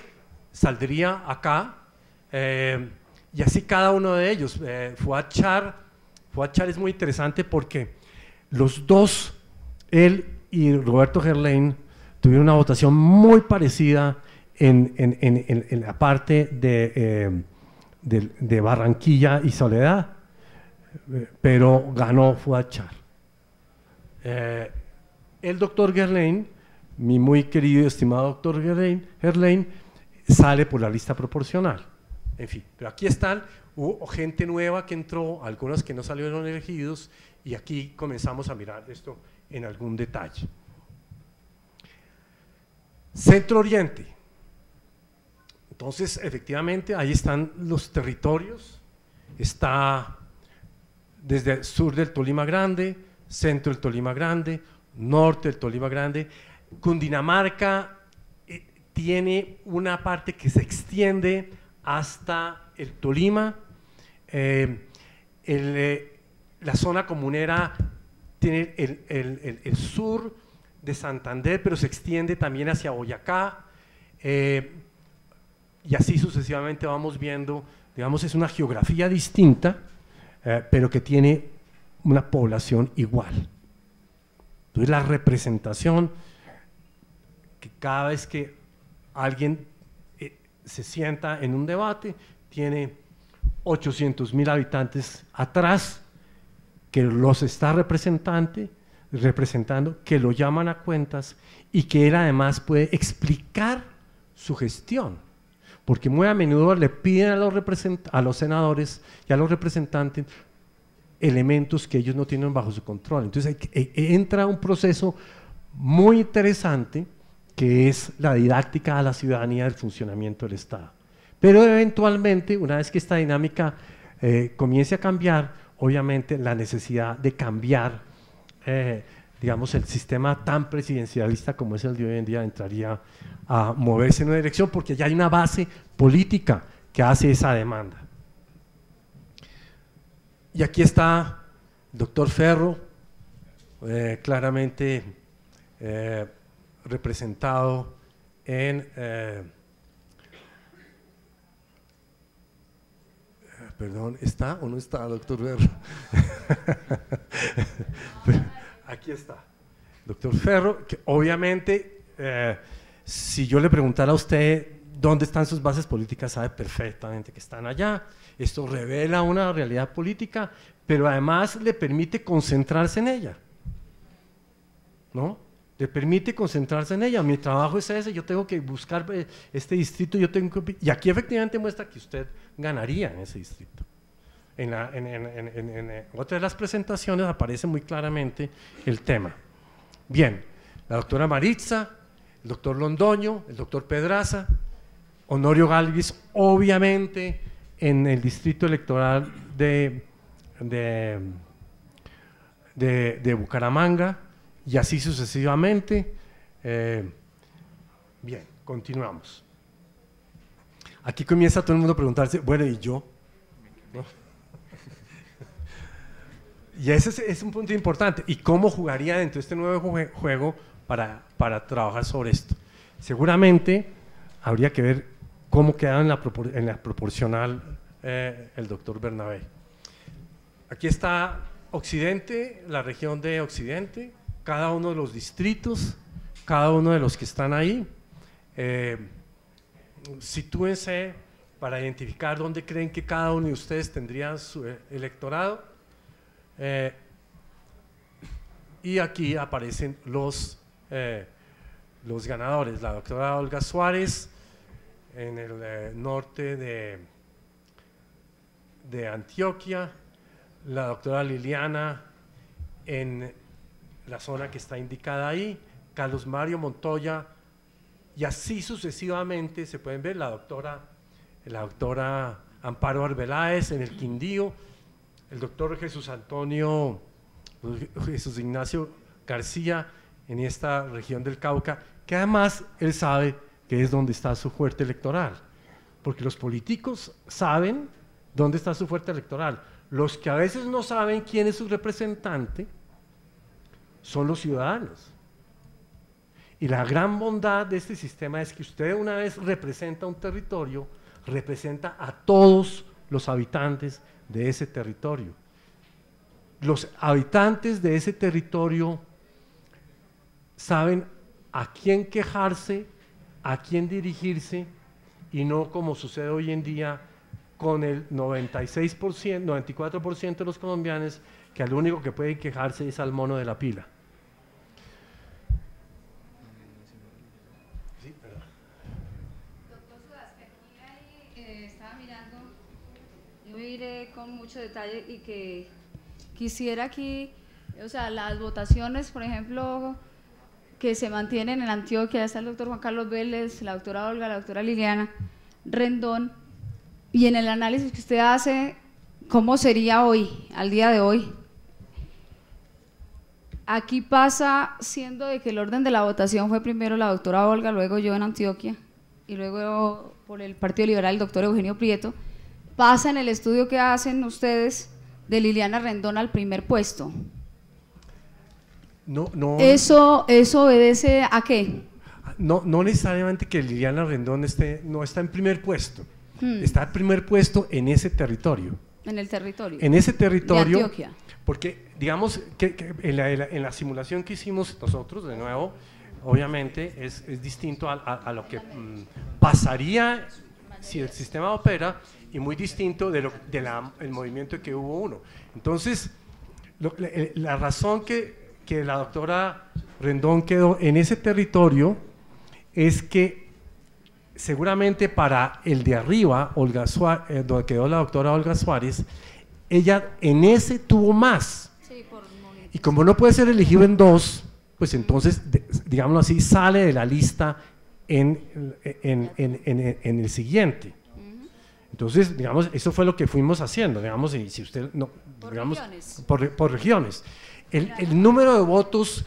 saldría acá, y así cada uno de ellos. Fuad Char es muy interesante porque los dos, él y Roberto Gerlain, tuvieron una votación muy parecida en la parte de Barranquilla y Soledad, pero ganó Fuad Char. El doctor Gerlain, mi muy querido y estimado doctor Gerlain, sale por la lista proporcional. En fin, pero aquí están, hubo gente nueva que entró, algunos que no salieron elegidos, y aquí comenzamos a mirar esto en algún detalle. Centro Oriente. Entonces, efectivamente, ahí están los territorios. Está desde el sur del Tolima Grande, centro del Tolima Grande, norte del Tolima Grande. Cundinamarca tiene una parte que se extiende hasta el Tolima. La zona comunera tiene el sur de Santander, pero se extiende también hacia Boyacá, y así sucesivamente vamos viendo. Digamos, es una geografía distinta, pero que tiene una población igual. Entonces, la representación, que cada vez que alguien se sienta en un debate, tiene 800.000 habitantes atrás que los está representando, que lo llaman a cuentas y que él además puede explicar su gestión, porque muy a menudo le piden a los senadores y a los representantes elementos que ellos no tienen bajo su control. Entonces entra un proceso muy interesante que es la didáctica a la ciudadanía del funcionamiento del Estado. Pero eventualmente, una vez que esta dinámica comience a cambiar, obviamente la necesidad de cambiar, digamos, el sistema tan presidencialista como es el de hoy en día entraría a moverse en una dirección, porque ya hay una base política que hace esa demanda. Y aquí está el doctor Ferro, claramente representado en, perdón, ¿está o no está, doctor Ferro? Aquí está, doctor Ferro, que obviamente, si yo le preguntara a usted dónde están sus bases políticas, sabe perfectamente que están allá. Esto revela una realidad política, pero además le permite concentrarse en ella, ¿no? Le permite concentrarse en ella. Mi trabajo es ese, yo tengo que buscar este distrito, y aquí efectivamente muestra que usted ganaría en ese distrito. En otra de las presentaciones aparece muy claramente el tema. Bien, la doctora Maritza, el doctor Londoño, el doctor Pedraza, Honorio Galvis, obviamente en el distrito electoral de Bucaramanga, y así sucesivamente. Bien, continuamos. Aquí comienza todo el mundo a preguntarse, bueno, ¿y yo? ¿No? Y ese es un punto importante. ¿Y cómo jugaría dentro de este nuevo juego para trabajar sobre esto? Seguramente habría que ver cómo queda en la proporcional el doctor Bernabé. Aquí está Occidente, la región de Occidente, cada uno de los distritos, cada uno de los que están ahí. Sitúense para identificar dónde creen que cada uno de ustedes tendría su electorado. Y aquí aparecen los ganadores. La doctora Olga Suárez en el norte de Antioquia, la doctora Liliana en la zona que está indicada ahí, Carlos Mario Montoya, y así sucesivamente se pueden ver la doctora Amparo Arbeláez en el Quindío, el doctor Jesús Ignacio García en esta región del Cauca, que además él sabe que es donde está su fuerte electoral, porque los políticos saben dónde está su fuerte electoral. Los que a veces no saben quién es su representante son los ciudadanos. Y la gran bondad de este sistema es que usted, una vez representa un territorio, representa a todos los habitantes de ese territorio. Los habitantes de ese territorio saben a quién quejarse, a quién dirigirse, y no como sucede hoy en día con el 96%, 94% de los colombianos, que al único que pueden quejarse es al mono de la pila. Sí, perdón. Doctor Sudas, aquí ahí, estaba mirando, yo miré con mucho detalle y que quisiera aquí, o sea, las votaciones, por ejemplo, que se mantienen en Antioquia, está el doctor Juan Carlos Vélez, la doctora Olga, la doctora Liliana Rendón, y en el análisis que usted hace, ¿cómo sería hoy, al día de hoy? Aquí pasa, siendo de que el orden de la votación fue primero la doctora Olga, luego yo en Antioquia, y luego por el Partido Liberal el doctor Eugenio Prieto, pasa en el estudio que hacen ustedes de Liliana Rendón al primer puesto. ¿Eso obedece a qué? No necesariamente que Liliana Rendón no está en primer puesto, está en primer puesto en ese territorio. En el territorio. En ese territorio. De Antioquia. Porque digamos que en la simulación que hicimos nosotros, de nuevo, obviamente es distinto a lo que pasaría si el sistema opera, y muy distinto del movimiento que hubo uno. Entonces, la razón que la doctora Rendón quedó en ese territorio es que seguramente para el de arriba, donde quedó la doctora Olga Suárez, ella en ese tuvo más. Sí, y como no puede ser elegido en dos, pues entonces, digámoslo así, sale de la lista en el siguiente. Entonces, digamos, eso fue lo que fuimos haciendo, digamos, y si usted no, Por digamos, regiones. por regiones. El número de votos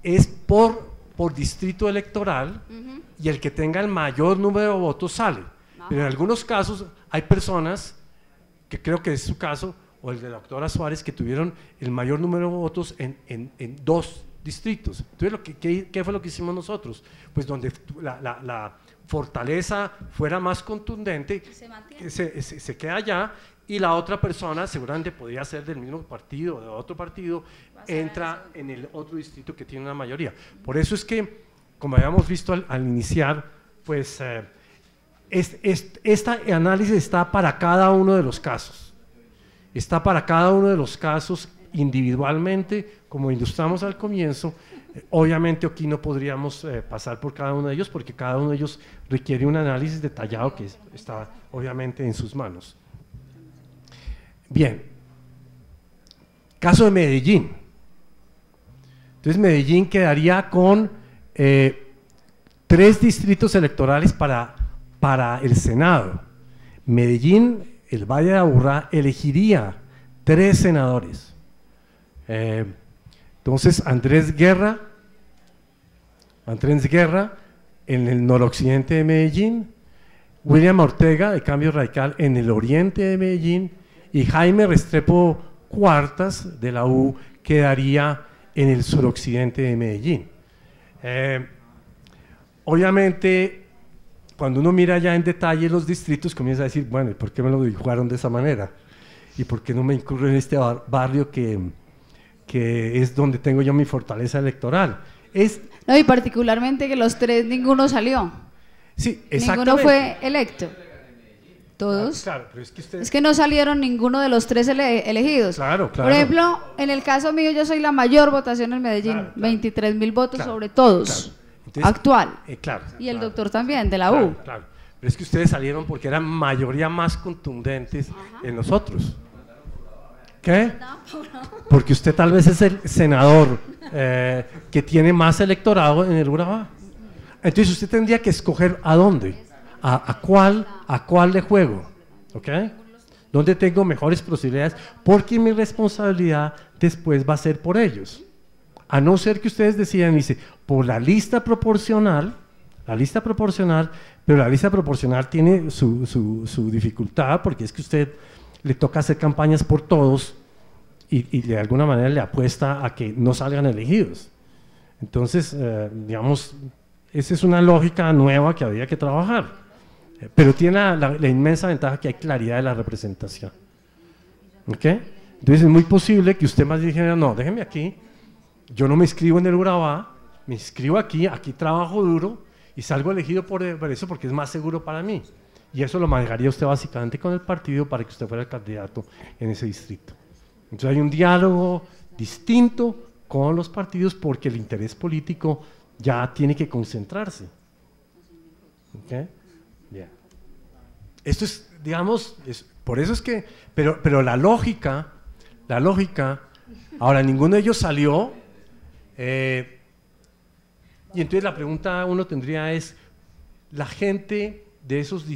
es por distrito electoral, y el que tenga el mayor número de votos sale. Pero en algunos casos hay personas, que creo que es su caso, o el de la doctora Suárez, que tuvieron el mayor número de votos en 2 distritos. Entonces, ¿qué fue lo que hicimos nosotros? Pues donde la fortaleza fuera más contundente, se queda allá, y la otra persona seguramente podría ser del mismo partido o de otro partido, entra en el otro distrito que tiene una mayoría. Por eso es que, como habíamos visto al iniciar, pues este análisis está para cada uno de los casos. Está para cada uno de los casos individualmente, como ilustramos al comienzo. Obviamente aquí no podríamos pasar por cada uno de ellos, porque cada uno de ellos requiere un análisis detallado que está obviamente en sus manos. Bien, caso de Medellín. Entonces Medellín quedaría con 3 distritos electorales para el Senado. Medellín, el Valle de Aburrá, elegiría 3 senadores. Entonces Andrés Guerra en el noroccidente de Medellín, William Ortega de Cambio Radical en el oriente de Medellín, y Jaime Restrepo Cuartas de la U quedaría en el suroccidente de Medellín. Obviamente, cuando uno mira ya en detalle los distritos, comienza a decir, bueno, ¿y por qué me lo dibujaron de esa manera? ¿Y por qué no me incurro en este barrio que es donde tengo yo mi fortaleza electoral? No, y particularmente que los 3, ninguno salió. Sí, exactamente. Ninguno fue electo. ¿Todos? Claro, pero es que no salieron ninguno de los 3 elegidos. Claro. Por ejemplo, en el caso mío, yo soy la mayor votación en Medellín, Claro. 23.000 votos sobre todos. Entonces, actual. Y el doctor también, de la U. Claro. Pero es que ustedes salieron porque eran mayoría más contundentes en nosotros. ¿Qué? Porque usted tal vez es el senador que tiene más electorado en el Urabá. Entonces usted tendría que escoger a dónde, a cuál le juego, ¿ok? ¿Dónde tengo mejores posibilidades? Porque mi responsabilidad después va a ser por ellos. A no ser que ustedes decidan, dice, por la lista proporcional, pero la lista proporcional tiene su dificultad, porque es que usted le toca hacer campañas por todos y de alguna manera le apuesta a que no salgan elegidos. Entonces, digamos, esa es una lógica nueva que habría que trabajar, pero tiene la inmensa ventaja que hay claridad de la representación. ¿Ok? Entonces es muy posible que usted más dijera, no, déjeme aquí, yo no me inscribo en el Urabá, me inscribo aquí trabajo duro y salgo elegido por eso porque es más seguro para mí. Y eso lo manejaría usted básicamente con el partido para que usted fuera el candidato en ese distrito. Entonces hay un diálogo distinto con los partidos porque el interés político ya tiene que concentrarse. ¿Okay? Yeah. Esto es, digamos, por eso es que, pero la lógica, ahora ninguno de ellos salió, y entonces la pregunta uno tendría es, la gente de esos,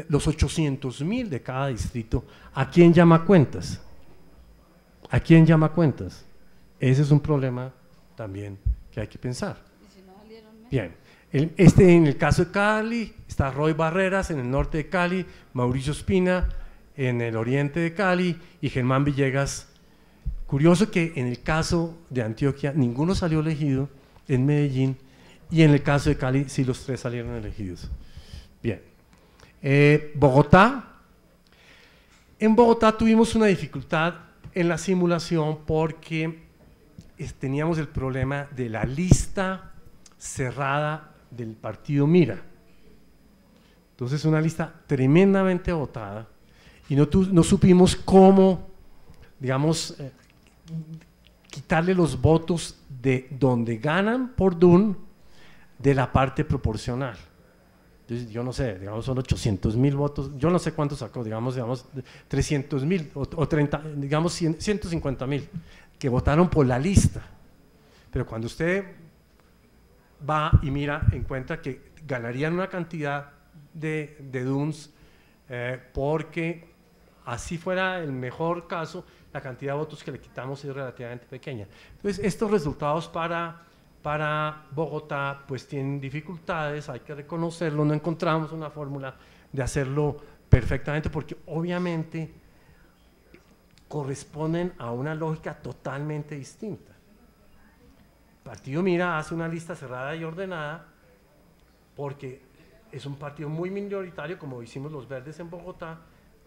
los 800.000 de cada distrito, ¿a quién llama cuentas? ¿A quién llama cuentas? Ese es un problema también que hay que pensar. Bien, en el caso de Cali, está Roy Barreras en el norte de Cali, Mauricio Espina en el oriente de Cali y Germán Villegas. Curioso que en el caso de Antioquia ninguno salió elegido, en Medellín, y en el caso de Cali sí los 3 salieron elegidos. Bien, Bogotá. En Bogotá tuvimos una dificultad en la simulación porque teníamos el problema de la lista cerrada del partido Mira. Entonces una lista tremendamente votada y no supimos cómo, digamos, quitarle los votos de donde ganan por DUN de la parte proporcional. Entonces, yo no sé, digamos son 800.000 votos, yo no sé cuántos sacó, digamos 300.000 o 30, digamos 150.000 que votaron por la lista, pero cuando usted va y mira, encuentra que ganarían una cantidad de DUNs porque así fuera el mejor caso, la cantidad de votos que le quitamos es relativamente pequeña. Entonces, estos resultados para Bogotá pues tienen dificultades, hay que reconocerlo, no encontramos una fórmula de hacerlo perfectamente, porque obviamente corresponden a una lógica totalmente distinta. El partido Mira hace una lista cerrada y ordenada porque es un partido muy minoritario, como hicimos los verdes en Bogotá,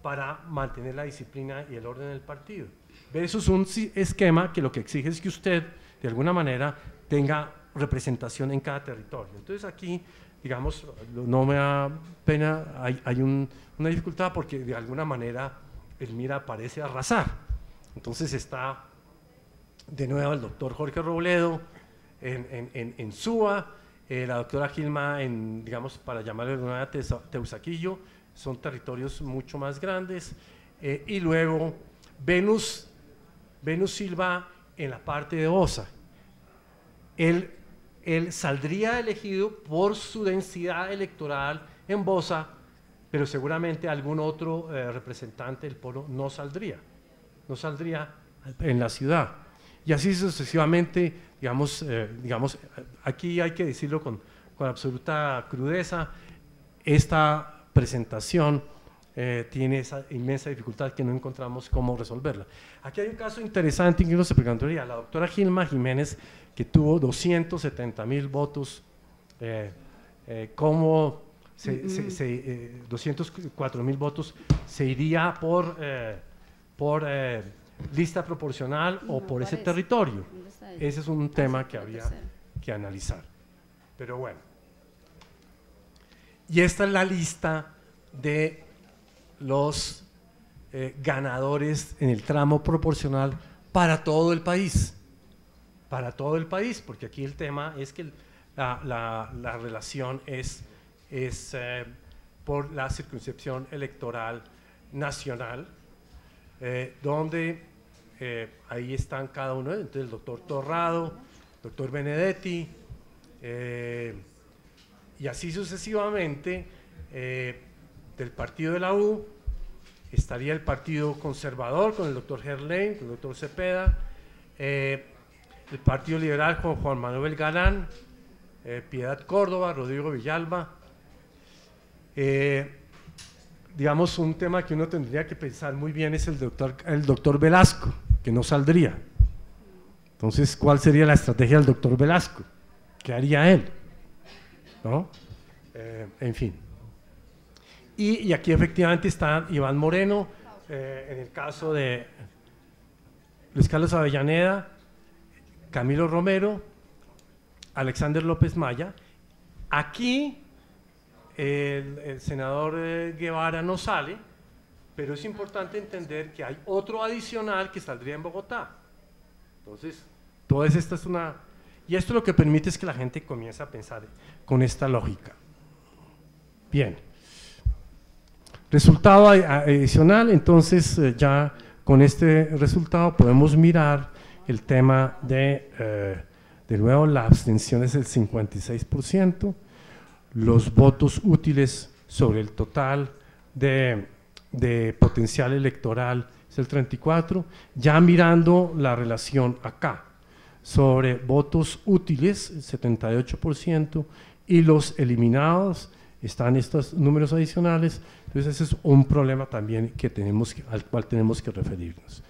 para mantener la disciplina y el orden del partido. Eso es un esquema que lo que exige es que usted, de alguna manera, tenga representación en cada territorio. Entonces aquí, digamos, no me da pena, hay una dificultad porque de alguna manera el Mira parece arrasar. Entonces está de nuevo el doctor Jorge Robledo en Suba, la doctora Gilma en, digamos, para llamarle de una Teusaquillo, son territorios mucho más grandes, y luego Venus Silva en la parte de Bosa. Él saldría elegido por su densidad electoral en Bosa, pero seguramente algún otro representante del polo no saldría en la ciudad. Y así sucesivamente, digamos, aquí hay que decirlo con absoluta crudeza, esta presentación tiene esa inmensa dificultad que no encontramos cómo resolverla. Aquí hay un caso interesante que uno se preguntaría, la doctora Gilma Jiménez, que tuvo 270.000 votos, ¿cómo 204.000 votos se iría por lista proporcional o por ese territorio? Ese es un tema que había que analizar. Pero bueno. Y esta es la lista de los ganadores en el tramo proporcional para todo el país. Para todo el país, porque aquí el tema es que la relación es por la circunscripción electoral nacional, donde ahí están cada uno, entonces el doctor Torrado, doctor Benedetti, y así sucesivamente. Del partido de la U estaría el partido conservador con el doctor Gerlain, con el doctor Cepeda, el partido liberal con Juan Manuel Galán, Piedad Córdoba, Rodrigo Villalba. Digamos, un tema que uno tendría que pensar muy bien es el doctor Velasco, que no saldría. Entonces, ¿cuál sería la estrategia del doctor Velasco? ¿Qué haría él? ¿No? En fin. Y aquí efectivamente está Iván Moreno, en el caso de Luis Carlos Avellaneda, Camilo Romero, Alexander López Maya. Aquí el senador Guevara no sale, pero es importante entender que hay otro adicional que saldría en Bogotá. Entonces, toda esta es una... Y esto lo que permite es que la gente comience a pensar con esta lógica. Bien. Resultado adicional, entonces ya con este resultado podemos mirar el tema de nuevo, la abstención es el 56%, los votos útiles sobre el total de potencial electoral es el 34%, ya mirando la relación acá, sobre votos útiles, el 78%, y los eliminados, están estos números adicionales. Entonces ese es un problema también al cual tenemos que referirnos.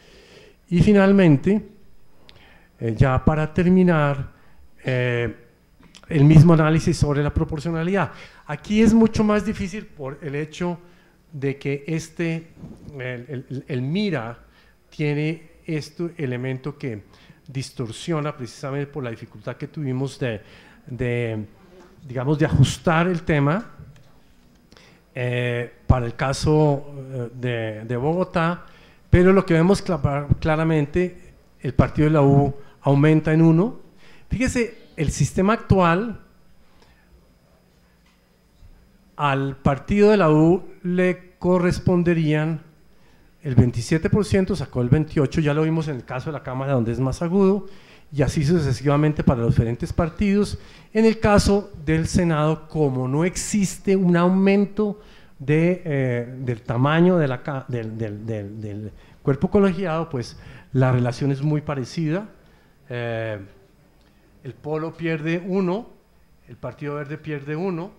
Y finalmente, ya para terminar, el mismo análisis sobre la proporcionalidad. Aquí es mucho más difícil por el hecho de que el Mira tiene este elemento que distorsiona precisamente por la dificultad que tuvimos digamos, de ajustar el tema. Para el caso de Bogotá, pero lo que vemos claramente, el partido de la U aumenta en 1. Fíjese, el sistema actual, al partido de la U le corresponderían el 27%, sacó el 28%, ya lo vimos en el caso de la Cámara donde es más agudo, y así sucesivamente para los diferentes partidos. En el caso del Senado, como no existe un aumento del tamaño del cuerpo colegiado, pues la relación es muy parecida. El Polo pierde 1, el Partido Verde pierde 1,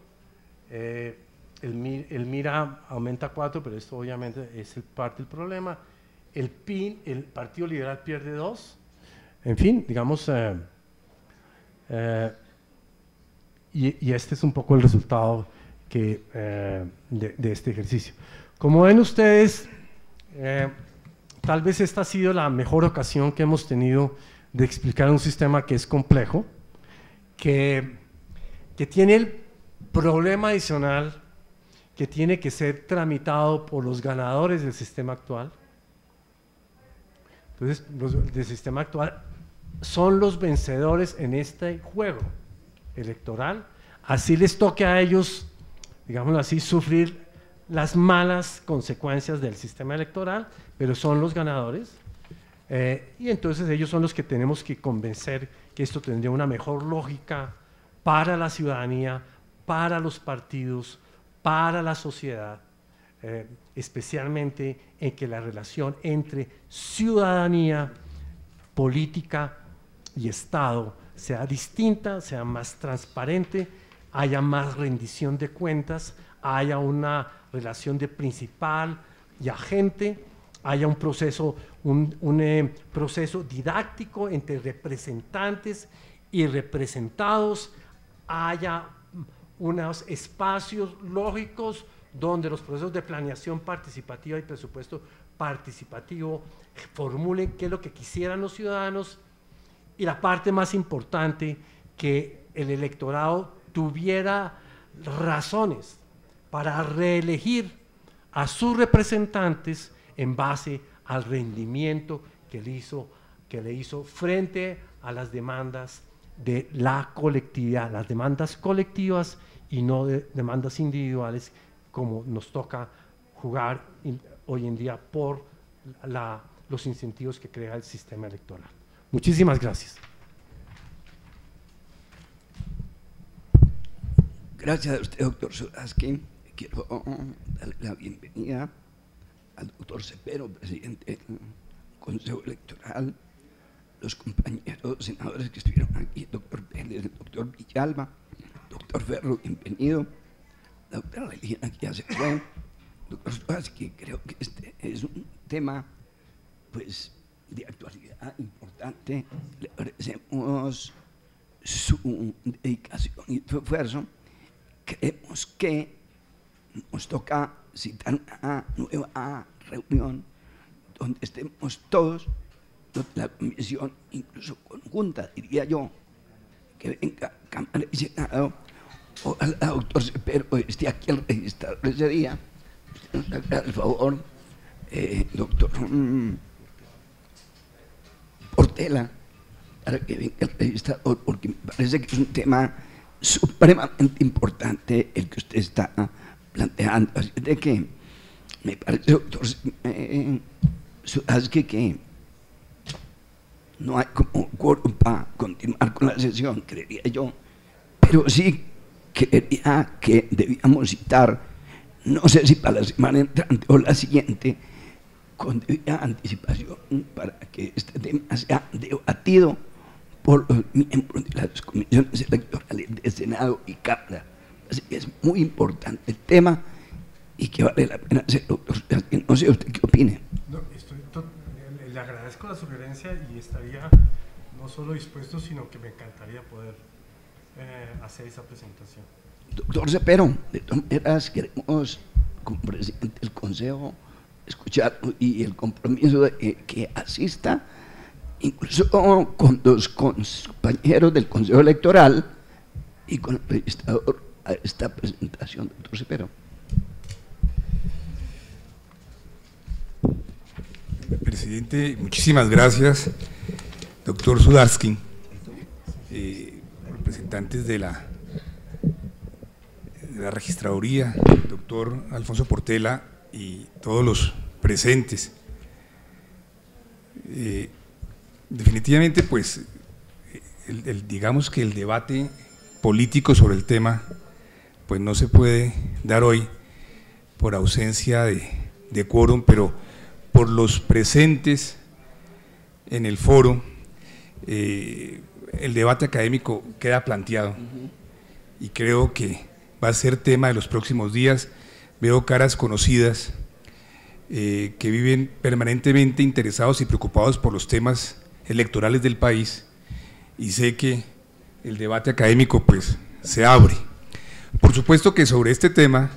el MIRA aumenta 4, pero esto obviamente es parte del problema. El PIN, el Partido Liberal pierde 2. En fin, digamos, y este es un poco el resultado de este ejercicio. Como ven ustedes, tal vez esta ha sido la mejor ocasión que hemos tenido de explicar un sistema que es complejo, que tiene el problema adicional que tiene que ser tramitado por los ganadores del sistema actual. Entonces, los del sistema actual son los vencedores en este juego electoral, así les toque a ellos, digámoslo así, sufrir las malas consecuencias del sistema electoral, pero son los ganadores, y entonces ellos son los que tenemos que convencer que esto tendría una mejor lógica para la ciudadanía, para los partidos, para la sociedad, especialmente en que la relación entre ciudadanía, política y Estado sea distinta, sea más transparente, haya más rendición de cuentas, haya una relación de principal y agente, haya un proceso didáctico entre representantes y representados, haya unos espacios lógicos donde los procesos de planeación participativa y presupuesto participativo formulen qué es lo que quisieran los ciudadanos, y la parte más importante, que el electorado tuviera razones para reelegir a sus representantes en base al rendimiento que le hizo frente a las demandas de la colectividad, las demandas colectivas y no de demandas individuales, como nos toca jugar hoy en día por los incentivos que crea el sistema electoral. Muchísimas gracias. Gracias a usted, doctor Sudarsky. Quiero darle la bienvenida al doctor Cepero, presidente del Consejo Electoral, los compañeros senadores que estuvieron aquí, doctor Pérez, el doctor Villalba, doctor Ferro, bienvenido, la doctora Liliana, que ya se fue, doctor Sudarsky. Creo que este es un tema, pues, de actualidad importante. Le agradecemos su dedicación y su esfuerzo. Creemos que nos toca citar una nueva reunión donde estemos todos, la comisión incluso conjunta, diría yo, que venga Cámara y Senado. Ojalá, doctor Cepero, esté aquí el registrador ese día. Usted nos haga el favor, doctor Portela, para que venga el registrador, porque me parece que es un tema supremamente importante el que usted está planteando. Así de que me parece, doctor Sudarsky, que no hay como quórum para continuar con la sesión, creería yo, pero sí creería que debíamos citar, no sé si para la semana entrante o la siguiente, con debida anticipación, para que este tema sea debatido por los miembros de las comisiones electorales de Senado y Cámara. Así que es muy importante el tema y que vale la pena hacerlo, doctor. No sé usted qué opine. No, le agradezco la sugerencia y estaría no solo dispuesto, sino que me encantaría poder hacer esa presentación. Doctor Cepero, de todas maneras queremos, como presidente del Consejo, escuchar y el compromiso de que asista, incluso con los compañeros del Consejo Electoral y con el registrador, a esta presentación, doctor Cepero. Presidente, muchísimas gracias, doctor Sudarsky, representantes de la registraduría, doctor Alfonso Portela y todos los presentes. Definitivamente, pues, digamos que el debate político sobre el tema, pues no se puede dar hoy, por ausencia de quórum, pero por los presentes en el foro, el debate académico queda planteado y creo que va a ser tema de los próximos días. Veo caras conocidas que viven permanentemente interesados y preocupados por los temas electorales del país, y sé que el debate académico pues se abre. Por supuesto que sobre este tema,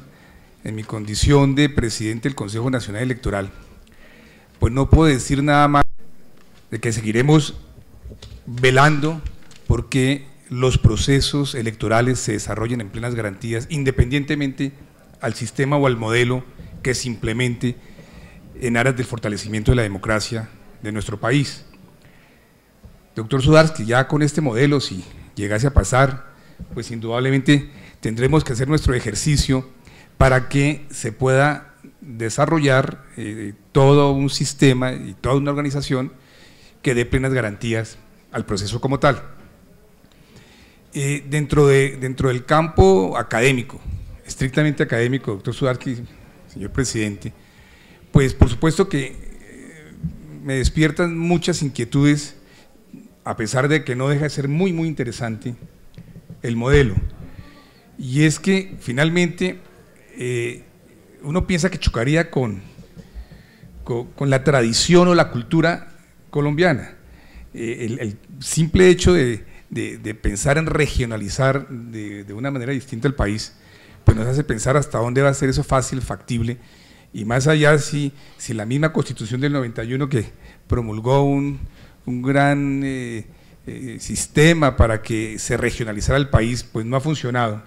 en mi condición de presidente del Consejo Nacional Electoral, pues no puedo decir nada más de que seguiremos velando porque los procesos electorales se desarrollen en plenas garantías, independientemente al sistema o al modelo que se implemente en aras del fortalecimiento de la democracia de nuestro país. Doctor Sudarsky, ya con este modelo, si llegase a pasar, pues indudablemente tendremos que hacer nuestro ejercicio para que se pueda desarrollar todo un sistema y toda una organización que dé plenas garantías al proceso como tal. Dentro del campo académico, estrictamente académico, doctor Sudarsky, señor presidente, pues por supuesto que me despiertan muchas inquietudes, a pesar de que no deja de ser muy interesante el modelo, y es que finalmente uno piensa que chocaría con la tradición o la cultura colombiana. El simple hecho de pensar en regionalizar de una manera distinta el país, pues nos hace pensar hasta dónde va a ser eso fácil, factible, y más allá si la misma Constitución del 91 que promulgó un gran sistema para que se regionalizara el país, pues no ha funcionado.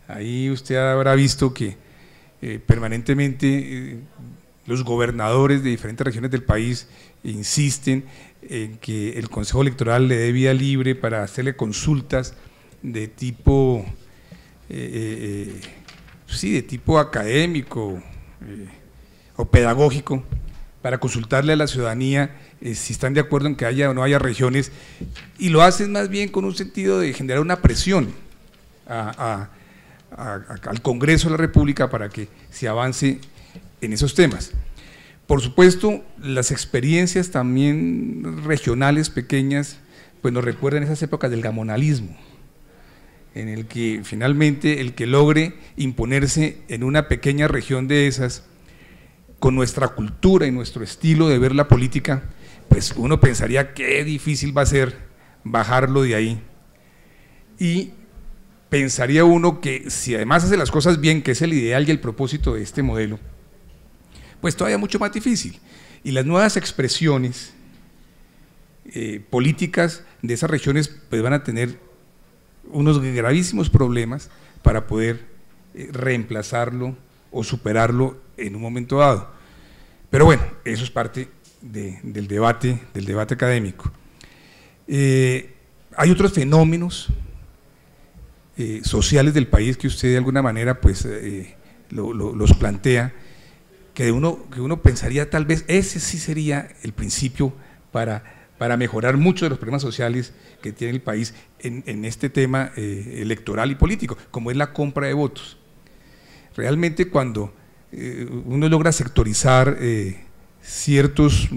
Ahí usted habrá visto que permanentemente los gobernadores de diferentes regiones del país insisten en que el Consejo Electoral le dé vía libre para hacerle consultas de tipo, sí, de tipo académico o pedagógico, para consultarle a la ciudadanía si están de acuerdo en que haya o no haya regiones, y lo hacen más bien con un sentido de generar una presión al Congreso de la República para que se avance en esos temas. Por supuesto, las experiencias también regionales pequeñas pues nos recuerdan esas épocas del gamonalismo, en el que finalmente el que logre imponerse en una pequeña región de esas, con nuestra cultura y nuestro estilo de ver la política, pues uno pensaría qué difícil va a ser bajarlo de ahí, y pensaría uno que si además hace las cosas bien, que es el ideal y el propósito de este modelo, pues todavía mucho más difícil, y las nuevas expresiones políticas de esas regiones pues van a tener unos gravísimos problemas para poder reemplazarlo o superarlo en un momento dado. Pero bueno, eso es parte del debate académico. Hay otros fenómenos sociales del país que usted de alguna manera pues los plantea, que uno pensaría tal vez ese sí sería el principio para mejorar muchos de los problemas sociales que tiene el país en este tema electoral y político, como es la compra de votos. Realmente cuando uno logra sectorizar ciertos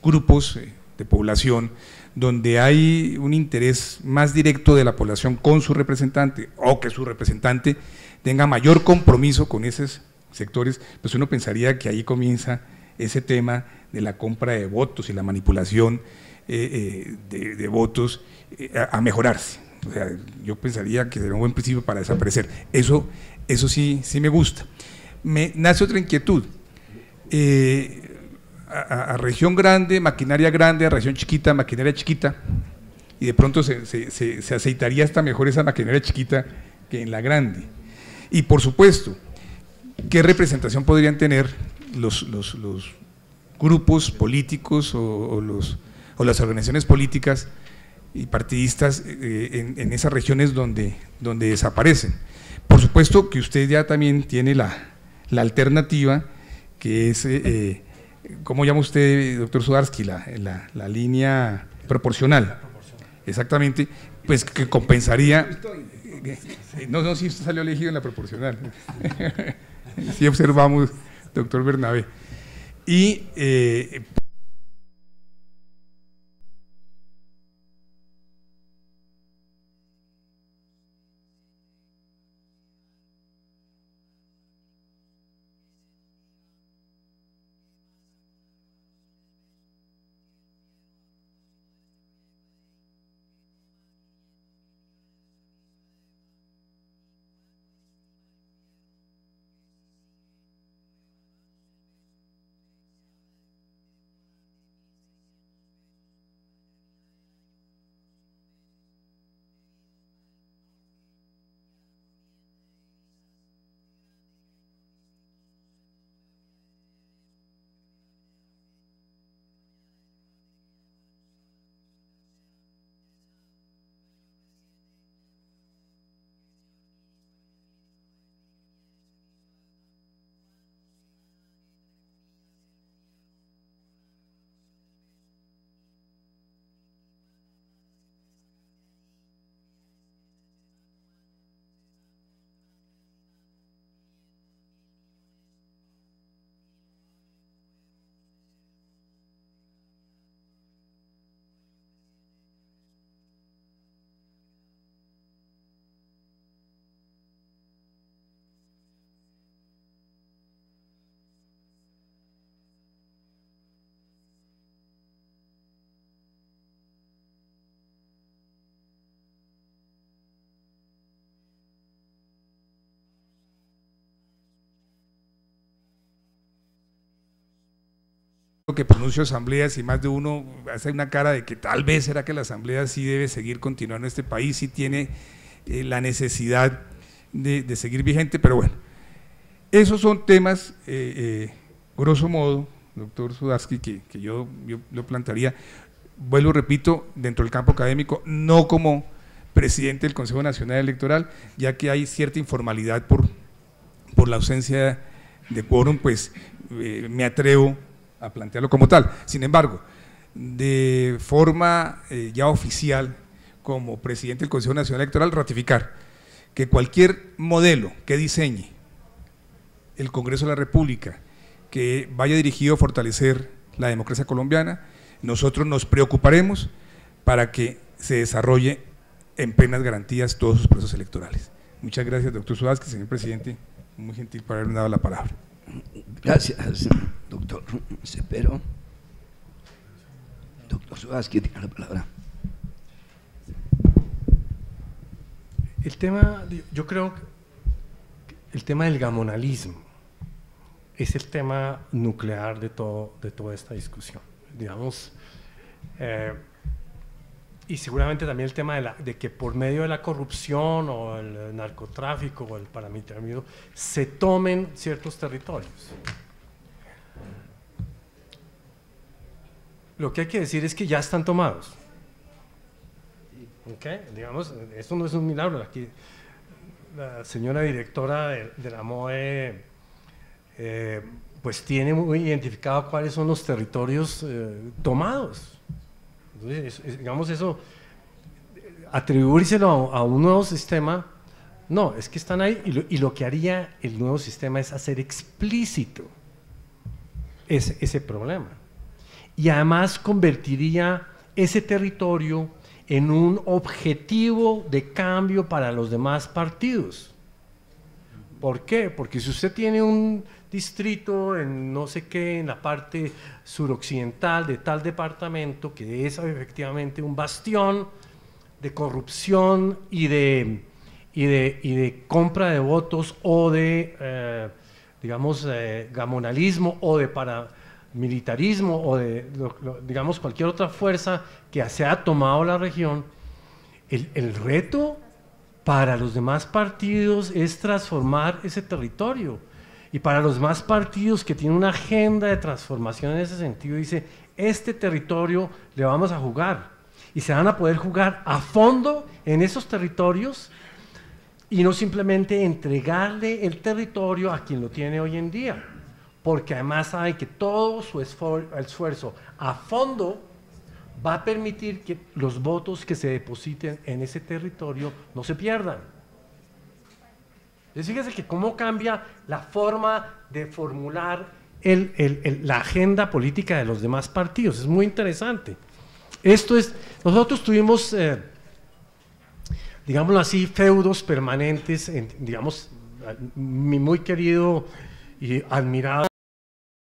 grupos de población donde hay un interés más directo de la población con su representante, o que su representante tenga mayor compromiso con esos sectores, pues uno pensaría que ahí comienza ese tema de la compra de votos y la manipulación de votos a mejorarse. O sea, yo pensaría que sería un buen principio para desaparecer. Eso sí me gusta. Me nace otra inquietud. A región grande, maquinaria grande, a región chiquita, maquinaria chiquita, y de pronto se aceitaría hasta mejor esa maquinaria chiquita que en la grande. Y por supuesto, ¿qué representación podrían tener los grupos políticos o las organizaciones políticas y partidistas en esas regiones donde desaparecen? Por supuesto que usted ya también tiene la alternativa, que es, ¿cómo llama usted, doctor Sudarsky? La línea proporcional. Exactamente, pues que compensaría. No, sí, usted salió elegido en la proporcional. sí observamos, doctor Bernabé. Y que pronuncio asambleas y más de uno hace una cara de que tal vez será que la asamblea sí debe seguir continuando en este país, sí tiene la necesidad de seguir vigente, pero bueno, esos son temas, grosso modo, doctor Sudarsky, que yo lo plantearía, vuelvo, repito, dentro del campo académico, no como presidente del Consejo Nacional Electoral, ya que hay cierta informalidad por la ausencia de quórum, pues me atrevo a plantearlo como tal. Sin embargo, de forma ya oficial, como presidente del Consejo Nacional Electoral, ratificar que cualquier modelo que diseñe el Congreso de la República que vaya dirigido a fortalecer la democracia colombiana, nosotros nos preocuparemos para que se desarrolle en plenas garantías todos sus procesos electorales. Muchas gracias, doctor Sudarsky, señor presidente, muy gentil por haberme dado la palabra. Gracias, doctor Cepero. Doctor Sudarsky tiene la palabra. El tema, yo creo que el tema del gamonalismo es el tema nuclear de toda esta discusión, digamos, y seguramente también el tema de que por medio de la corrupción o el narcotráfico o el paramilitarismo se tomen ciertos territorios. Lo que hay que decir es que ya están tomados. ¿Okay? Digamos, esto no es un milagro. Aquí la señora directora de la MOE pues tiene muy identificado cuáles son los territorios tomados. Entonces, digamos, eso, atribuírselo a un nuevo sistema, no, es que están ahí, y lo que haría el nuevo sistema es hacer explícito ese problema. Y además convertiría ese territorio en un objetivo de cambio para los demás partidos. ¿Por qué? Porque si usted tiene un distrito en no sé qué, en la parte suroccidental de tal departamento, que es efectivamente un bastión de corrupción y de compra de votos o de, digamos, gamonalismo o de paramilitarismo o de, digamos, cualquier otra fuerza que se ha tomado la región, el reto para los demás partidos es transformar ese territorio. Y para los demás partidos que tienen una agenda de transformación en ese sentido, dice, este territorio le vamos a jugar. Y se van a poder jugar a fondo en esos territorios y no simplemente entregarle el territorio a quien lo tiene hoy en día. Porque además saben que todo su esfuerzo a fondo va a permitir que los votos que se depositen en ese territorio no se pierdan. Entonces, fíjese que cómo cambia la forma de formular la agenda política de los demás partidos. Es muy interesante. Nosotros tuvimos, digámoslo así, feudos permanentes, digamos, mi muy querido y admirado